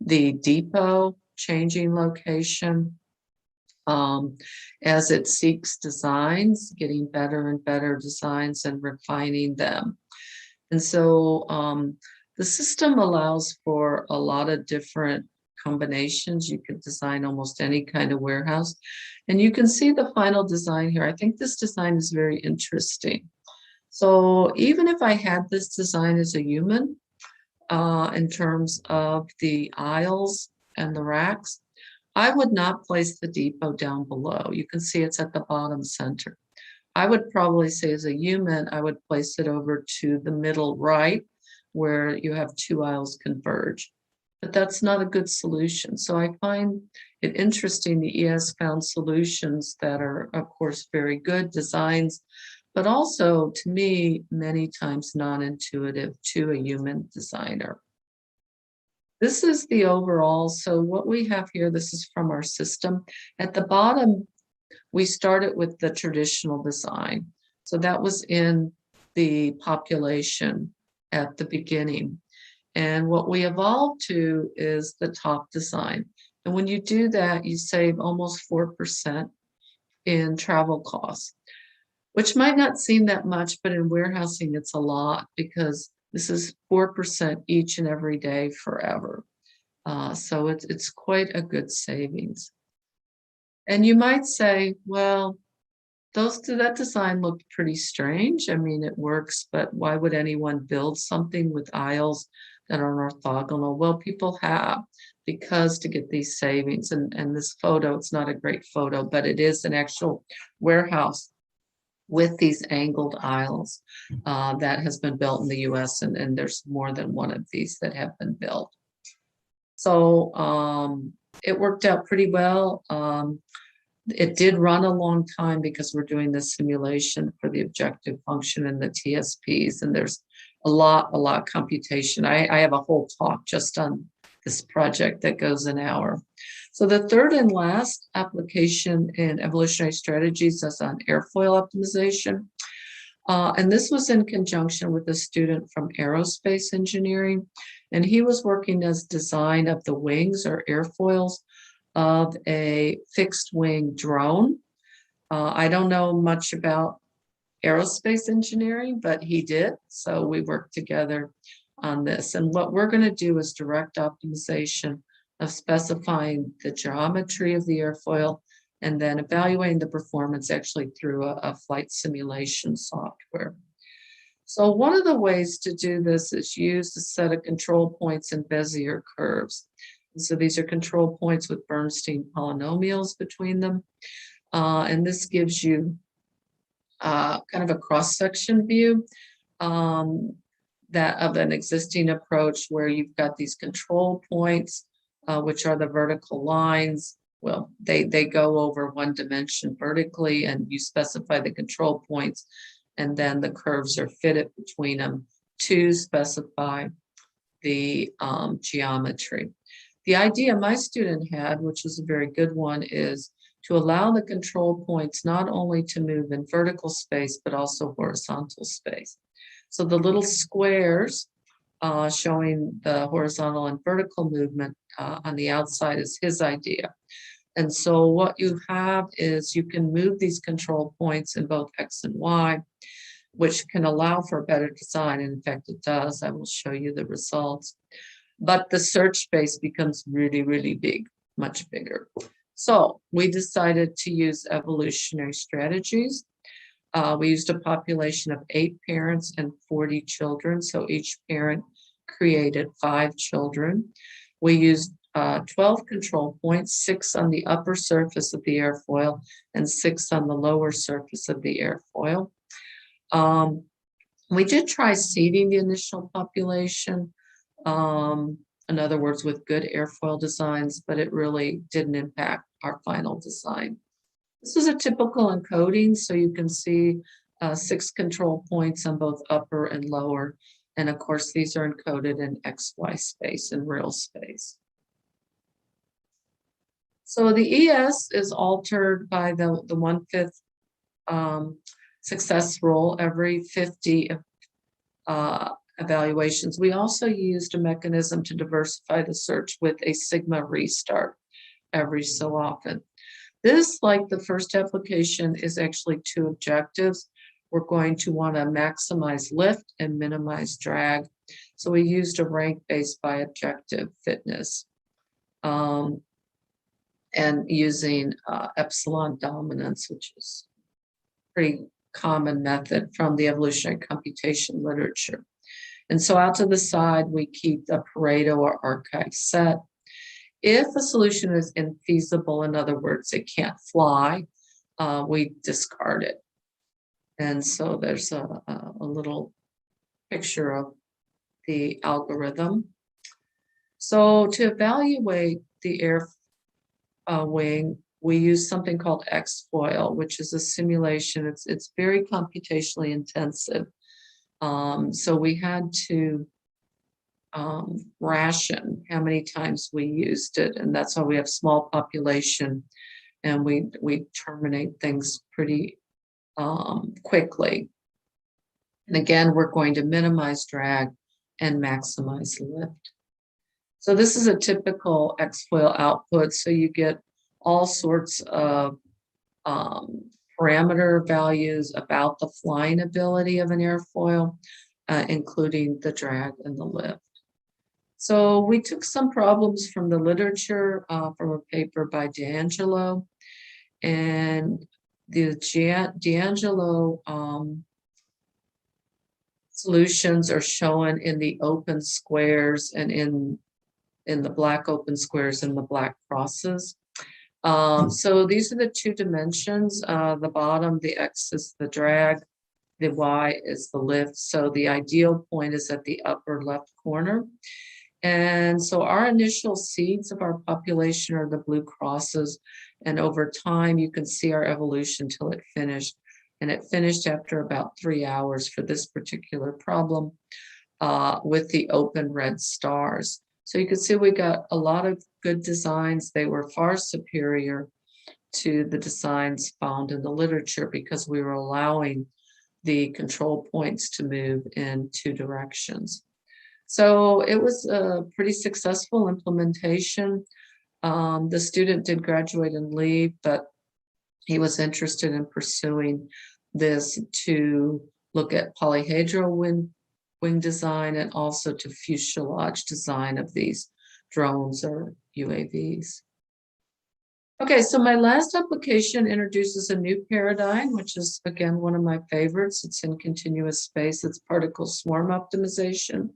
the depot changing location as it seeks designs, getting better and better designs and refining them. And so the system allows for a lot of different combinations. You could design almost any kind of warehouse. And you can see the final design here. I think this design is very interesting. So even if I had this design as a human, in terms of the aisles and the racks, I would not place the depot down below. You can see it's at the bottom center. I would probably say as a human, I would place it over to the middle right, where you have two aisles converge. But that's not a good solution. So I find it interesting the ES found solutions that are, of course, very good designs, but also, to me, many times non-intuitive to a human designer. This is the overall. So what we have here, this is from our system. At the bottom, we started with the traditional design. So that was in the population at the beginning. And what we evolved to is the top design. And when you do that, you save almost 4% in travel costs, which might not seem that much, but in warehousing, it's a lot because this is 4% each and every day forever. So it's quite a good savings. And you might say, well, that design looked pretty strange. I mean, it works, but why would anyone build something with aisles that are orthogonal? Well, people have, because to get these savings. And this photo, it's not a great photo, but it is an actual warehouse with these angled aisles that has been built in the US, and there's more than one of these that have been built. So it worked out pretty well. It did run a long time because we're doing this simulation for the objective function and the TSPs, and there's a lot computation. I have a whole talk just on this project that goes an hour. So the third and last application in evolutionary strategies is on airfoil optimization. And this was in conjunction with a student from aerospace engineering. And he was working as design of the wings or airfoils of a fixed wing drone. I don't know much about aerospace engineering, but he did. So we worked together on this. And what we're going to do is direct optimization of specifying the geometry of the airfoil and then evaluating the performance actually through a flight simulation software. So one of the ways to do this is use a set of control points and Bezier curves. And so these are control points with Bernstein polynomials between them. And this gives you kind of a cross-section view that of an existing approach where you've got these control points, which are the vertical lines. Well, they go over one dimension vertically, and you specify the control points, and then the curves are fitted between them to specify the geometry. The idea my student had, which is a very good one, is to allow the control points not only to move in vertical space, but also horizontal space. So the little squares showing the horizontal and vertical movement on the outside is his idea. And so what you have is you can move these control points in both X and Y, which can allow for better design. And in fact, it does. I will show you the results. But the search space becomes really, really big, much bigger. So we decided to use evolutionary strategies. We used a population of 8 parents and 40 children. So each parent created 5 children. We used 12 control points, 6 on the upper surface of the airfoil and 6 on the lower surface of the airfoil. We did try seeding the initial population, in other words, with good airfoil designs, but it really didn't impact our final design. This is a typical encoding, so you can see 6 control points on both upper and lower. And of course, these are encoded in XY space and real space. So the ES is altered by the 1/5 success rule every 50 evaluations. We also used a mechanism to diversify the search with a sigma restart every so often. This, like the first application, is actually 2 objectives. We're going to want to maximize lift and minimize drag. So we used a rank based by objective fitness. And using epsilon dominance, which is a pretty common method from the evolutionary computation literature. And so out to the side, we keep the Pareto or archive set. If a solution is infeasible, in other words, it can't fly, we discard it. And so there's a little picture of the algorithm. So to evaluate the air wing, we use something called X-foil, which is a simulation. It's very computationally intensive. So we had to ration how many times we used it, and that's why we have small population, and we terminate things pretty quickly. And again, we're going to minimize drag and maximize lift. So this is a typical X-foil output. So you get all sorts of parameter values about the flying ability of an airfoil, including the drag and the lift. So we took some problems from the literature from a paper by D'Angelo, and the D'Angelo solutions are shown in the open squares and in the black open squares and the black crosses. So these are the 2 dimensions. The bottom, the X is the drag, the Y is the lift. So the ideal point is at the upper left corner. And so our initial seeds of our population are the blue crosses. And over time, you can see our evolution till it finished. And it finished after about 3 hours for this particular problem with the open red stars. So you can see we got a lot of good designs. They were far superior to the designs found in the literature because we were allowing the control points to move in 2 directions. So it was a pretty successful implementation. The student did graduate and leave, but he was interested in pursuing this to look at polyhedral wing design and also to fuselage design of these drones or UAVs. Okay, so my last application introduces a new paradigm, which is, again, one of my favorites. It's in continuous space. It's particle swarm optimization.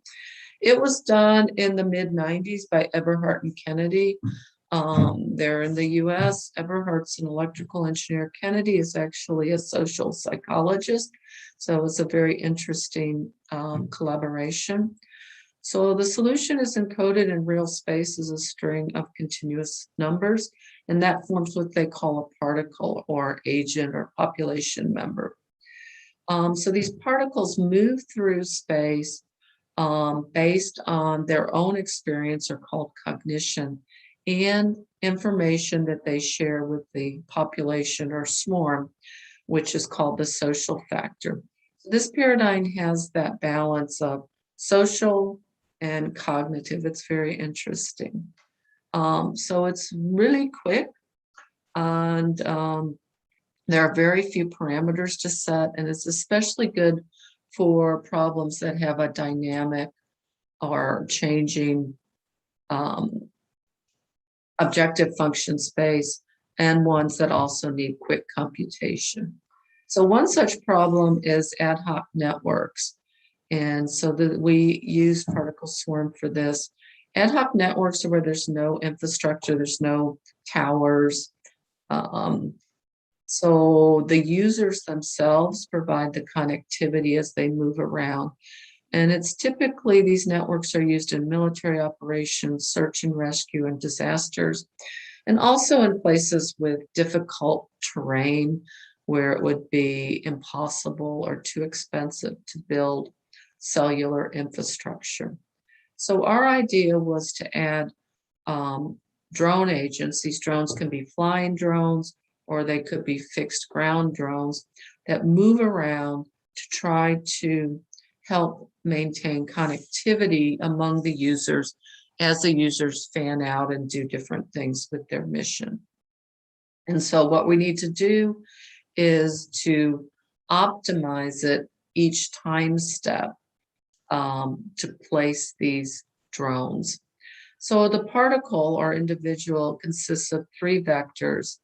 It was done in the mid-90s by Eberhardt and Kennedy. They're in the US. Eberhardt's an electrical engineer. Kennedy is actually a social psychologist. So it's a very interesting collaboration. So the solution is encoded in real space as a string of continuous numbers, and that forms what they call a particle or agent or population member. So these particles move through space based on their own experience or called cognition and information that they share with the population or swarm, which is called the social factor. So this paradigm has that balance of social and cognitive. It's very interesting. So it's really quick, and there are very few parameters to set, and it's especially good for problems that have a dynamic or changing objective function space, and ones that also need quick computation. So one such problem is ad hoc networks. And so we use particle swarm for this. Ad hoc networks are where there's no infrastructure, there's no towers. So the users themselves provide the connectivity as they move around. And it's typically, these networks are used in military operations, search and rescue, and disasters, and also in places with difficult terrain where it would be impossible or too expensive to build cellular infrastructure. So our idea was to add drone agents. These drones can be flying drones, or they could be fixed ground drones that move around to try to help maintain connectivity among the users as the users fan out and do different things with their mission. And so what we need to do is to optimize it each time step to place these drones. So the particle or individual consists of 3 vectors,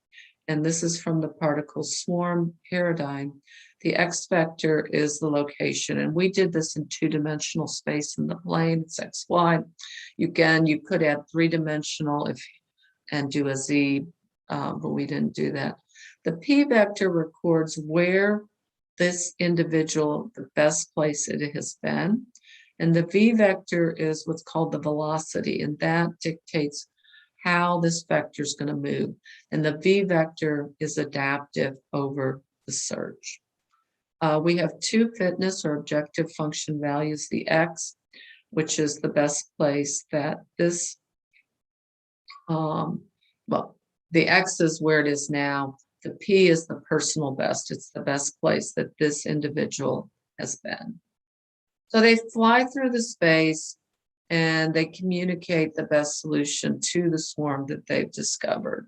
and this is from the particle swarm paradigm. The X vector is the location, and we did this in 2-dimensional space in the plane. It's XY. Again, you could add 3-dimensional and do a Z, but we didn't do that. The P vector records where this individual, the best place it has been. And the V vector is what's called the velocity, and that dictates how this vector is going to move. And the V vector is adaptive over the search. We have 2 fitness or objective function values, the X, which is the best place that this, well, the X is where it is now. The P is the personal best. It's the best place that this individual has been. So they fly through the space and they communicate the best solution to the swarm that they've discovered.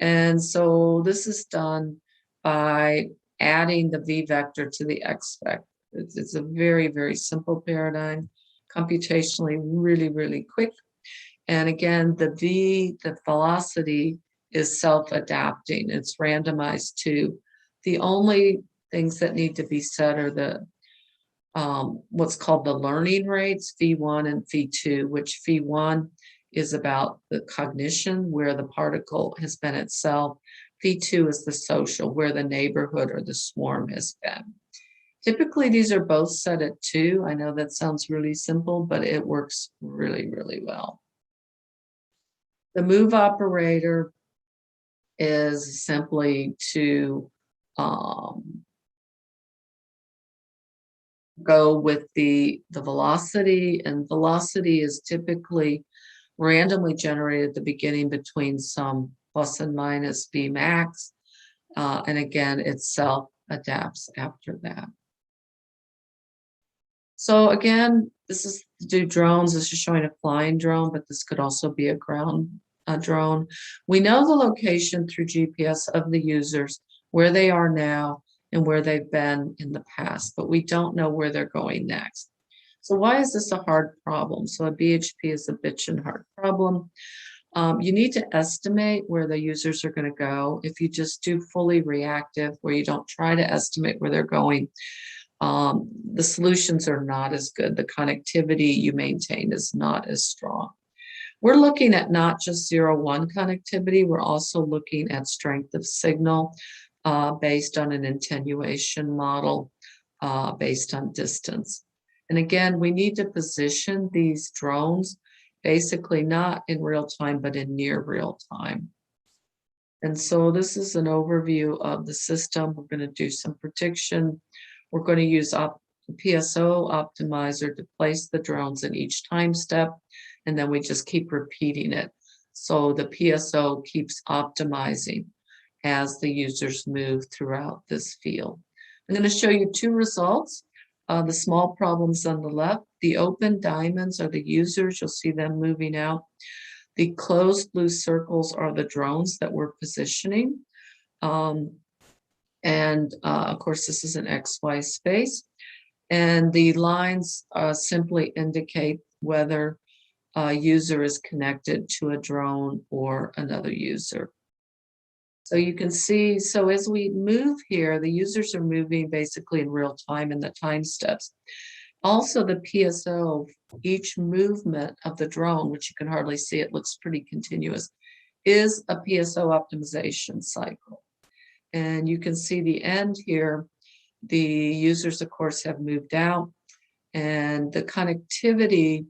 And so this is done by adding the V vector to the X vector. It's a very, very simple paradigm, computationally really, really quick. And again, the velocity is self-adapting. It's randomized to. The only things that need to be set are the what's called the learning rates, V1 and V2, which V1 is about the cognition, where the particle has been itself. V2 is the social, where the neighborhood or the swarm has been. Typically, these are both set at 2. I know that sounds really simple, but it works really, really well. The move operator is simply to go with the velocity, and velocity is typically randomly generated at the beginning between some plus and minus V max, and again, it self-adapts after that. So again, this is to do drones. This is showing a flying drone, but this could also be a ground drone. We know the location through GPS of the users, where they are now and where they've been in the past, but we don't know where they're going next. So why is this a hard problem? So a BHP is a bitch and hard problem. You need to estimate where the users are going to go. If you just do fully reactive, where you don't try to estimate where they're going, the solutions are not as good. The connectivity you maintain is not as strong. We're looking at not just 0-1 connectivity, we're also looking at strength of signal based on an attenuation model based on distance. And again, we need to position these drones basically not in real time, but in near real time. And so this is an overview of the system. We're going to do some prediction. We're going to use the PSO optimizer to place the drones in each time step, and then we just keep repeating it. So the PSO keeps optimizing as the users move throughout this field. I'm going to show you 2 results. the small problems on the left. The open diamonds are the users. You'll see them moving out. The closed blue circles are the drones that we're positioning. Of course, this is an XY space. And the lines simply indicate whether a user is connected to a drone or another user. So you can see, so as we move here, the users are moving basically in real time in the time steps. Also the PSO, each movement of the drone, which you can hardly see, it looks pretty continuous, is a PSO optimization cycle. And you can see the end here, the users of course have moved out, and the connectivity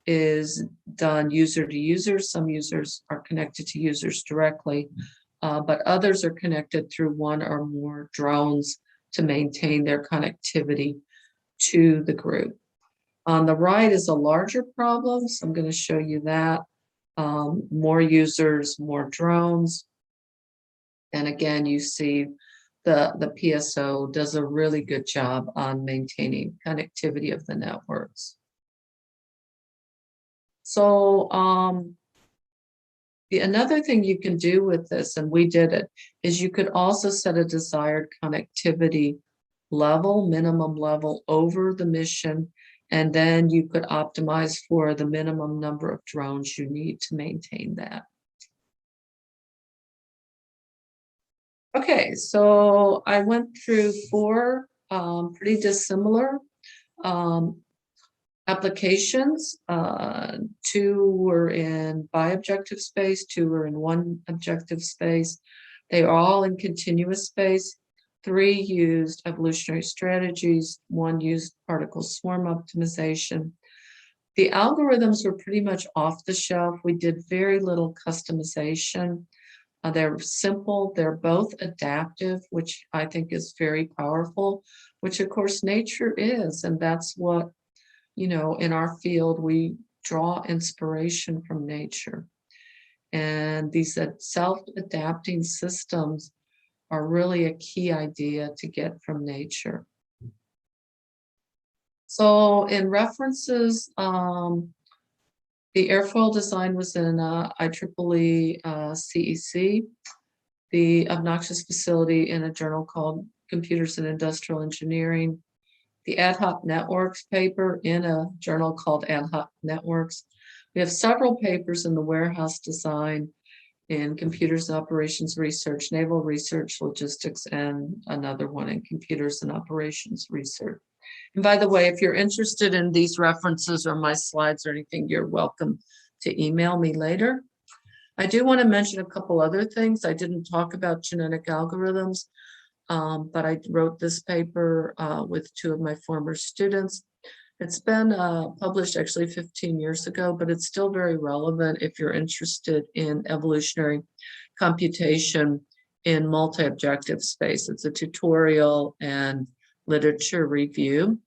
is done user to user. Some users are connected to users directly, but others are connected through one or more drones to maintain their connectivity to the group. On the right is a larger problem, so I'm going to show you that. More users, more drones. And again, you see the PSO does a really good job on maintaining connectivity of the networks. So another thing you can do with this, and we did it, is you could also set a desired connectivity level, minimum level over the mission, and then you could optimize for the minimum number of drones you need to maintain that. Okay, so I went through 4 pretty dissimilar applications. 2 were in bi-objective space, 2 were in one objective space. They are all in continuous space. 3 used evolutionary strategies, 1 used particle swarm optimization. The algorithms were pretty much off the shelf. We did very little customization. They're simple, they're both adaptive, which I think is very powerful, which of course nature is, and that's what, you know, in our field, we draw inspiration from nature. And these self-adapting systems are really a key idea to get from nature. So in references, the airfoil design was in IEEE CEC, the obnoxious facility in a journal called Computers and Industrial Engineering, the ad hoc networks paper in a journal called Ad Hoc Networks. We have several papers in the warehouse design, in computers and operations research, naval research, logistics, and another one in computers and operations research. And by the way, if you're interested in these references or my slides or anything, you're welcome to email me later. I do want to mention a couple other things. I didn't talk about genetic algorithms, but I wrote this paper with 2 of my former students. It's been published actually 15 years ago, but it's still very relevant if you're interested in evolutionary computation in multi-objective space. It's a tutorial and literature review.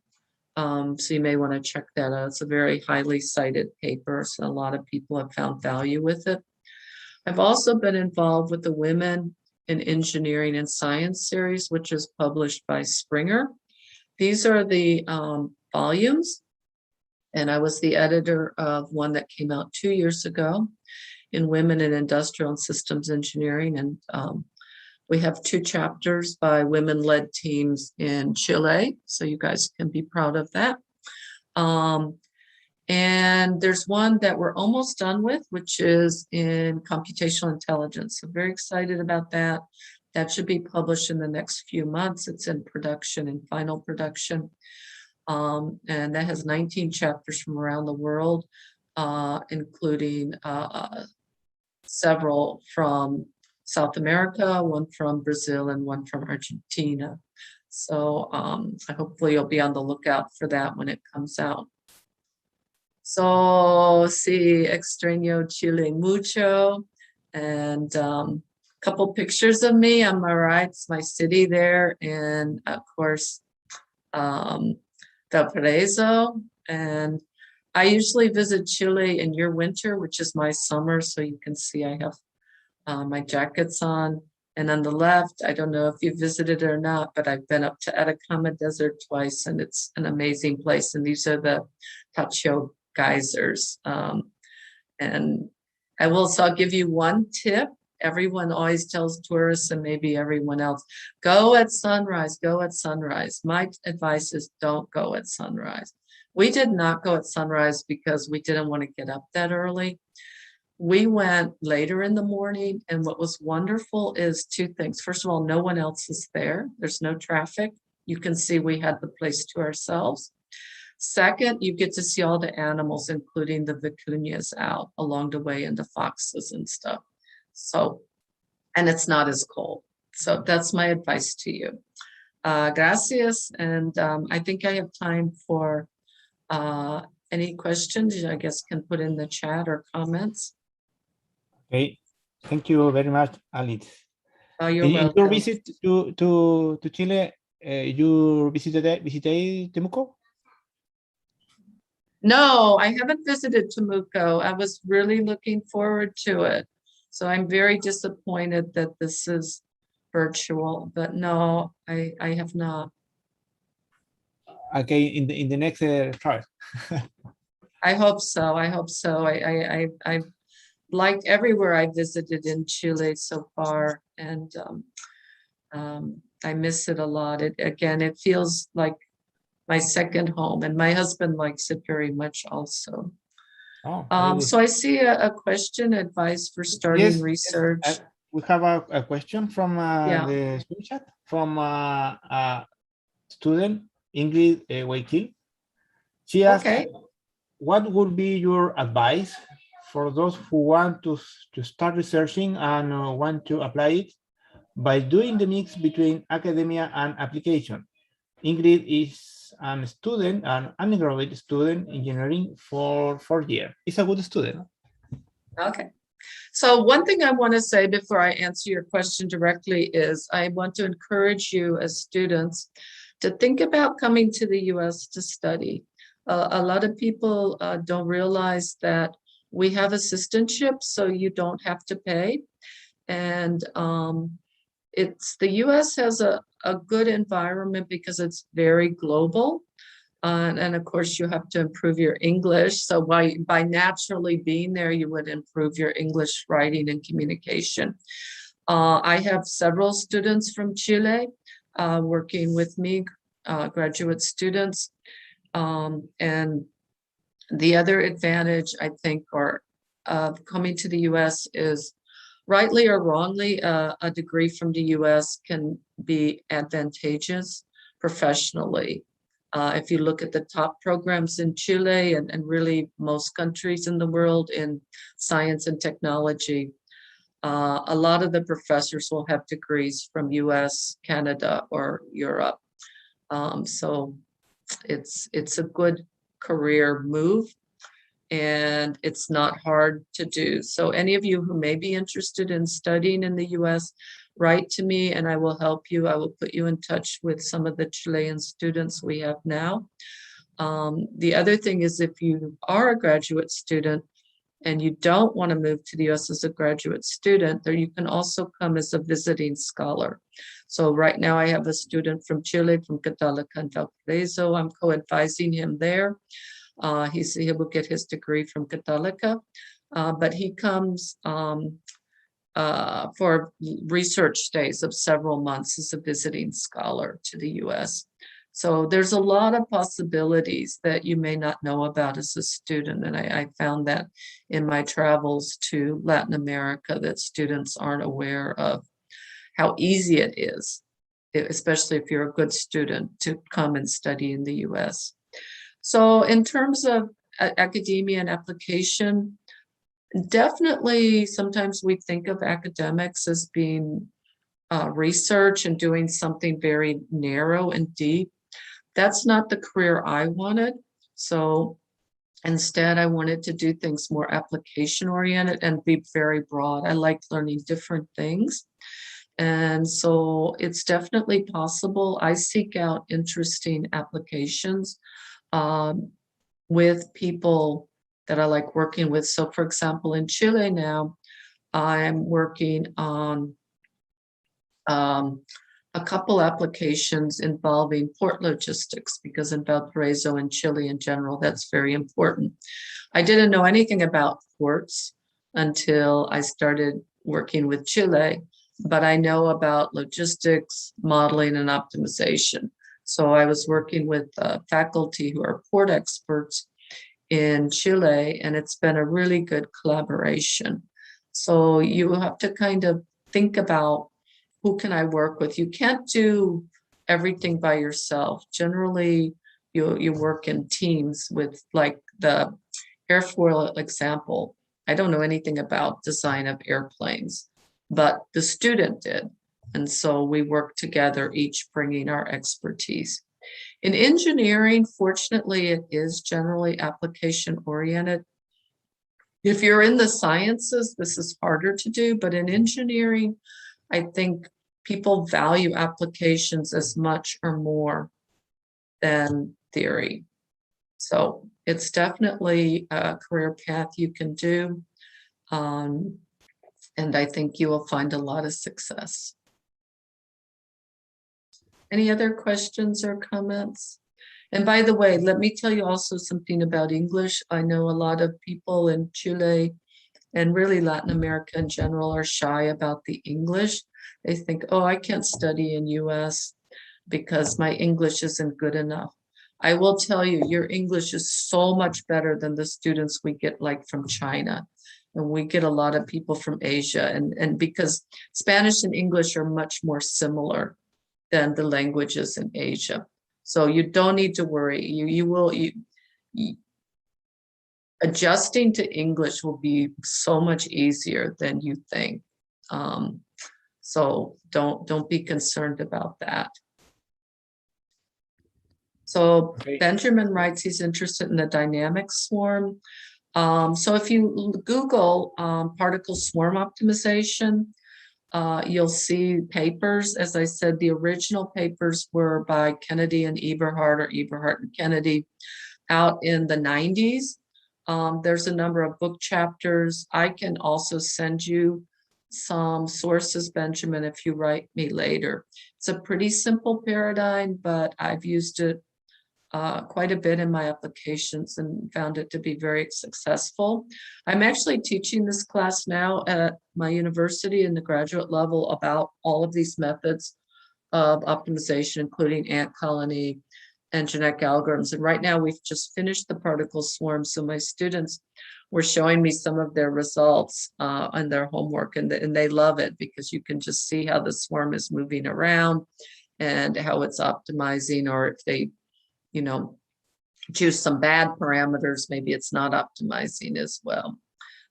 So you may want to check that out. It's a very highly cited paper, so a lot of people have found value with it. I've also been involved with the Women in Engineering and Science series, which is published by Springer. These are the volumes, and I was the editor of one that came out 2 years ago in Women in Industrial and Systems Engineering, and we have 2 chapters by women-led teams in Chile, so you guys can be proud of that. And there's one that we're almost done with, which is in computational intelligence. So very excited about that. That should be published in the next few months. It's in production, in final production. And that has 19 chapters from around the world, including several from South America, one from Brazil, and one from Argentina. So hopefully you'll be on the lookout for that when it comes out. So, sí, extraño Chile mucho. And couple pictures of me on my right, it's my city there, and of course, Valparaiso. And I usually visit Chile in your winter, which is my summer, so you can see I have my jackets on. And on the left, I don't know if you visited or not, but I've been up to Atacama Desert twice, and it's an amazing place. And these are the Tacho geysers. And I'll give you one tip. Everyone always tells tourists, and maybe everyone else, go at sunrise, go at sunrise. My advice is don't go at sunrise. We did not go at sunrise because we didn't want to get up that early. We went later in the morning, and what was wonderful is two things. First of all, no one else is there. There's no traffic. You can see we had the place to ourselves. Second, you get to see all the animals, including the vicuñas out along the way, and the foxes and stuff. So, and it's not as cold. So that's my advice to you. Gracias. And I think I have time for any questions. I guess can put in the chat or comments. Okay, thank you very much, Alice. Oh, you're In welcome. your visit to Chile, you visited Temuco? No, I haven't visited Temuco. I was really looking forward to it. So I'm very disappointed that this is virtual, but no, I have not. Okay, in the next trial. I hope so. I hope so. I liked everywhere I visited in Chile so far, and I miss it a lot. It feels like my second home, and my husband likes it very much also. Oh, so I see a question, advice for starting research. Yes, we have a question from the Zoom chat from student Ingrid Waikil. She asked, what would be your advice for those who want to start researching and want to apply it by doing the mix between academia and application? Ingrid is a student, an undergraduate student, engineering for 4th year. Is a good student. Okay. So one thing I want to say before I answer your question directly is I want to encourage you as students to think about coming to the US to study. A lot of people don't realize that we have assistantship, so you don't have to pay. And the US has a good environment because it's very global. And of course, you have to improve your English. So by naturally being there, you would improve your English writing and communication. I have several students from Chile working with me, graduate students. And the other advantage, I think, of coming to the US is, rightly or wrongly, a degree from the US can be advantageous professionally. If you look at the top programs in Chile and really most countries in the world in science and technology, a lot of the professors will have degrees from US, Canada, or Europe. So it's a good career move, and it's not hard to do. So any of you who may be interested in studying in the US, write to me and I will help you. I will put you in touch with some of the Chilean students we have now. The other thing is, if you are a graduate student and you don't want to move to the US as a graduate student, there you can also come as a visiting scholar. So right now I have a student from Chile, from Católica and Valparaiso. I'm co-advising him there. He will get his degree from Católica, but he comes for research stays of several months as a visiting scholar to the US. So there's a lot of possibilities that you may not know about as a student. And I found that in my travels to Latin America, that students aren't aware of how easy it is, especially if you're a good student, to come and study in the US. So in terms of academia and application, definitely sometimes we think of academics as being research and doing something very narrow and deep. That's not the career I wanted. So instead, I wanted to do things more application oriented and be very broad. I like learning different things. And so it's definitely possible. I seek out interesting applications with people that I like working with. So for example, in Chile now, I'm working on a couple applications involving port logistics, because in Valparaiso and Chile in general, that's very important. I didn't know anything about ports until I started working with Chile, but I know about logistics, modeling, and optimization. So I was working with faculty who are port experts in Chile, and it's been a really good collaboration. So you have to kind of think about, who can I work with? You can't do everything by yourself. Generally, you work in teams with, like the airfoil example. I don't know anything about design of airplanes, but the student did. And so we worked together, each bringing our expertise. In engineering, fortunately, it is generally application oriented. If you're in the sciences, this is harder to do, but in engineering, I think people value applications as much or more than theory. So it's definitely a career path you can do. And I think you will find a lot of success. Any other questions or comments? And by the way, let me tell you also something about English. I know a lot of people in Chile and really Latin America in general are shy about the English. They think, oh, I can't study in US because my English isn't good enough. I will tell you, your English is so much better than the students we get, like from China. And we get a lot of people from Asia, and because Spanish and English are much more similar than the languages in Asia. So you don't need to worry. Adjusting to English will be so much easier than you think. So don't be concerned about that. So Benjamin writes he's interested in the dynamic swarm. So if you Google particle swarm optimization, you'll see papers. As I said, the original papers were by Kennedy and Eberhard, or Eberhard and Kennedy, out in the 90s. There's a number of book chapters. I can also send you some sources, Benjamin, if you write me later. It's a pretty simple paradigm, but I've used it quite a bit in my applications and found it to be very successful. I'm actually teaching this class now at my university in the graduate level about all of these methods of optimization, including ant colony and genetic algorithms. And right now we've just finished the particle swarm. So my students were showing me some of their results on their homework, and they love it because you can just see how the swarm is moving around and how it's optimizing, or if they choose some bad parameters, maybe it's not optimizing as well.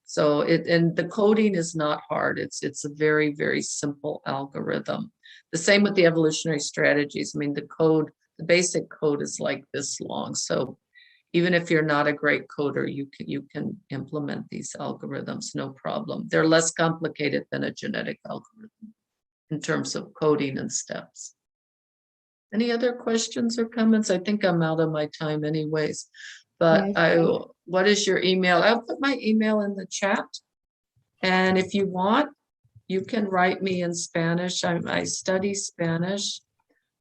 So and the coding is not hard. It's a very, very simple algorithm. The same with the evolutionary strategies. I mean, the basic code is like this long. So even if you're not a great coder, you can implement these algorithms, no problem. They're less complicated than a genetic algorithm in terms of coding and steps. Any other questions or comments? I think I'm out of my time anyways, but yes. What is your email? I'll put my email in the chat. And if you want, you can write me in Spanish. I study Spanish.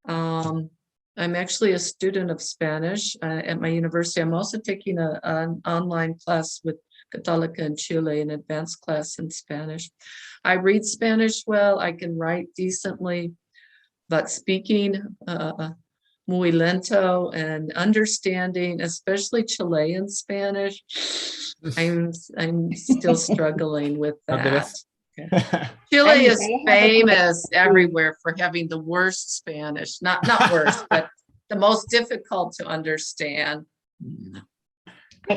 I'm actually a student of Spanish at my university. I'm also taking an online class with Católica in Chile, an advanced class in Spanish. I read Spanish well, I can write decently, but speaking muy lento and understanding, especially Chilean Spanish, I'm still struggling with that. Okay. Chile is famous everywhere for having the worst Spanish, not worst, but the most difficult to understand.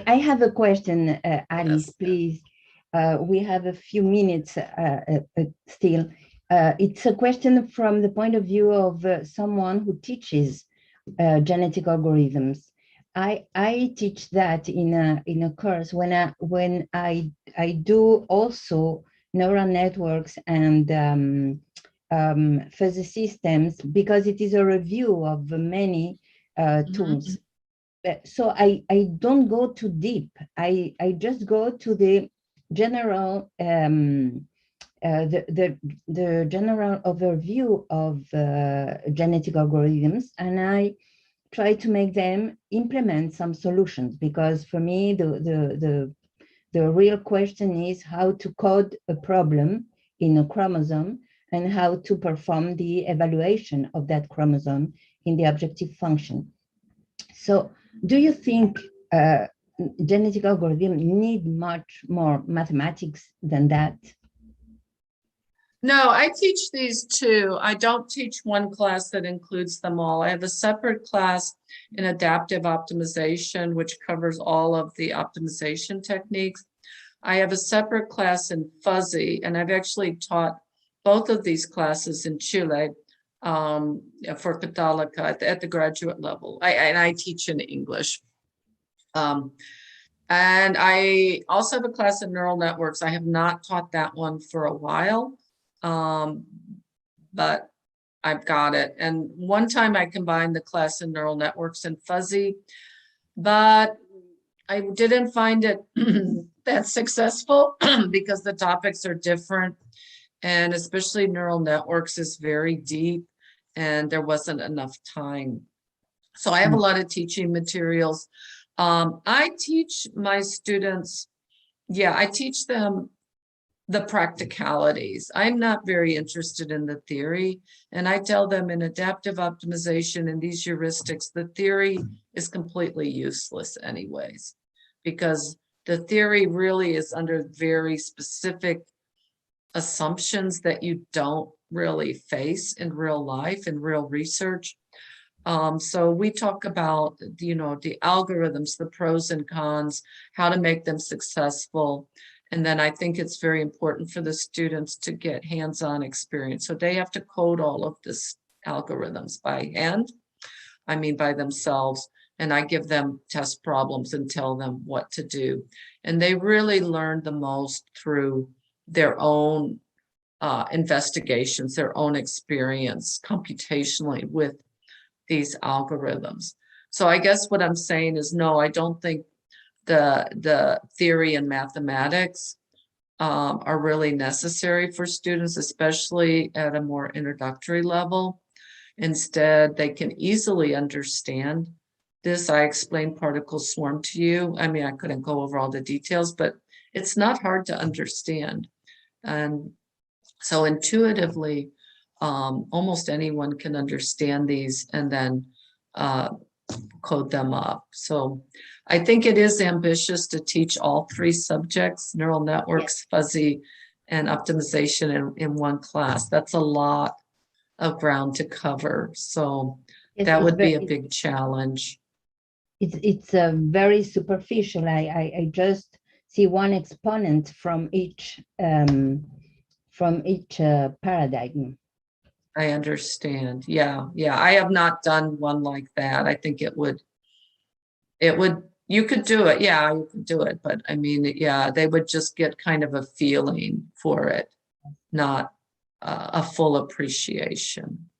I have a question, Alice, yes. Please. We have a few minutes still. It's a question from the point of view of someone who teaches genetic algorithms. I teach that in a course when I do also neural networks and fuzzy systems, because it is a review of many tools. So I don't go too deep. I just go to the general the general overview of genetic algorithms, and I try to make them implement some solutions, because for me the real question is how to code a problem in a chromosome and how to perform the evaluation of that chromosome in the objective function. So do you think genetic algorithms need much more mathematics than that? No, I teach these too. I don't teach one class that includes them all. I have a separate class in adaptive optimization, which covers all of the optimization techniques. I have a separate class in fuzzy, and I've actually taught both of these classes in Chile for Católica at the graduate level. And I teach in English. And I also have a class in neural networks. I have not taught that one for a while. But I've got it. And one time I combined the class in neural networks and fuzzy, but I didn't find it that successful because the topics are different, and especially neural networks is very deep and there wasn't enough time. So I have a lot of teaching materials. I teach my students, I teach them the practicalities. I'm not very interested in the theory. And I tell them in adaptive optimization and these heuristics, the theory is completely useless anyways, because the theory really is under very specific assumptions that you don't really face in real life, in real research. So we talk about, the algorithms, the pros and cons, how to make them successful. And then I think it's very important for the students to get hands-on experience. So they have to code all of this algorithms by hand, by themselves. And I give them test problems and tell them what to do. And they really learn the most through their own investigations, their own experience computationally with these algorithms. So I guess what I'm saying is, no, I don't think the theory and mathematics are really necessary for students, especially at a more introductory level. Instead, they can easily understand this. I explained particle swarm to you. I couldn't go over all the details, but it's not hard to understand. And so intuitively, almost anyone can understand these and then code them up. So I think it is ambitious to teach all three subjects, neural networks, fuzzy, and optimization in one class. That's a lot of ground to cover. So that would be a big challenge. It's very superficial. I just see one exponent from each paradigm. I understand. Yeah. I have not done one like that. I think it would, you could do it. Yeah, you could do it. But they would just get kind of a feeling for it, not a full appreciation.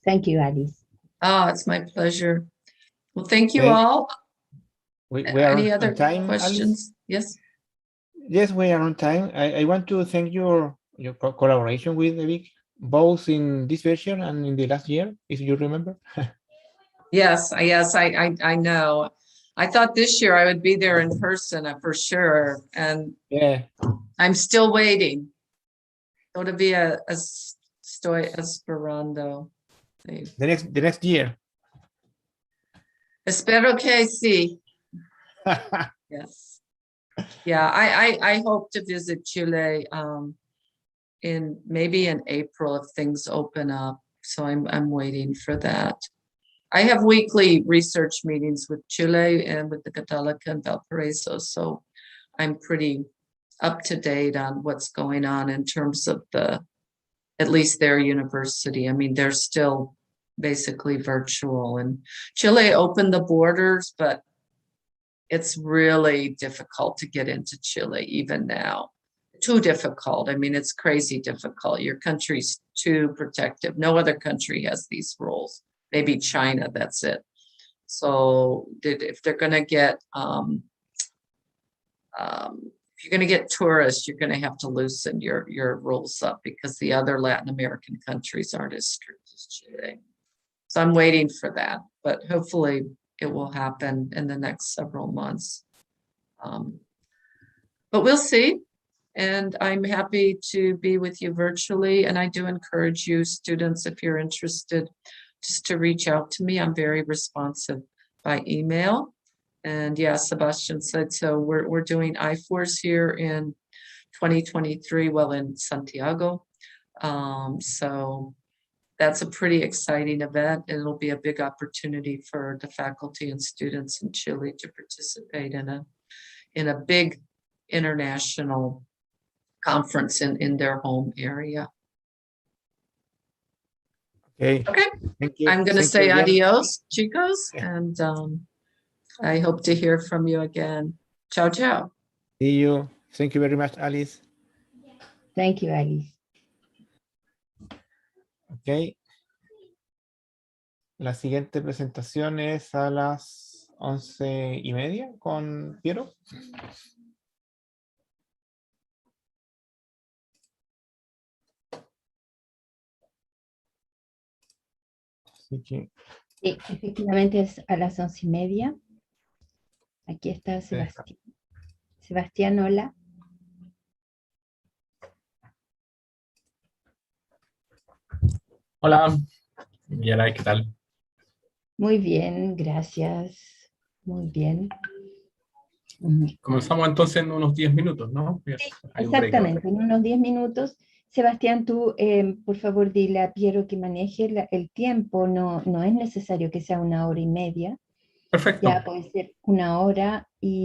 Thank you, Alice. Oh, it's my pleasure. Well, thank you all. We are Any other time, questions? Alice? Yes. Yes, we are on time. I want to thank your collaboration with EVIC, both in this version and in the last year, if you remember. Yes, I know. I thought this year I would be there in person for sure, and I'm still waiting. Todavía estoy esperando. The next year. Espero que sí. Yes. Yeah, I hope to visit Chile maybe in April if things open up. So I'm waiting for that. I have weekly research meetings with Chile and with the Católica and Valparaiso, so I'm pretty up to date on what's going on in terms of at least their university. They're still basically virtual, and Chile opened the borders, but it's really difficult to get into Chile even now. Too difficult. It's crazy difficult. Your country's too protective. No other country has these rules. Maybe China, that's it. So if you're going to get, if you're going to get tourists, you're going to have to loosen your rules up because the other Latin American countries aren't as strict as Chile. So I'm waiting for that, but hopefully it will happen in the next several months. But we'll see. And I'm happy to be with you virtually. And I do encourage you, students, if you're interested, just to reach out to me. I'm very responsive by email. And yeah, Sebastian said, so we're doing I-Force here in 2023, well, in Santiago. So that's a pretty exciting event. And it'll be a big opportunity for the faculty and students in Chile to participate in a big international conference in their home area. Okay. Thank you. I'm going to say adios, chicos, and I hope to hear from you again. Ciao, ciao. See you. Thank you very much, Alice. Thank you, Alice. Ok. La siguiente presentación es a las 11:30 con Piero. Así que... Sí, efectivamente es a las 11:30. Aquí está Sebastián. Sebastián, hola. Hola, Yara, ¿qué tal? Muy bien, gracias. Muy bien. Comenzamos entonces en unos 10 minutos, ¿no? Sí, exactamente, en unos 10 minutos. Sebastián, tú, por favor, dile a Piero que maneje el tiempo. No es necesario que sea 1 hora y media. Perfecto. Ya puede ser 1 hora y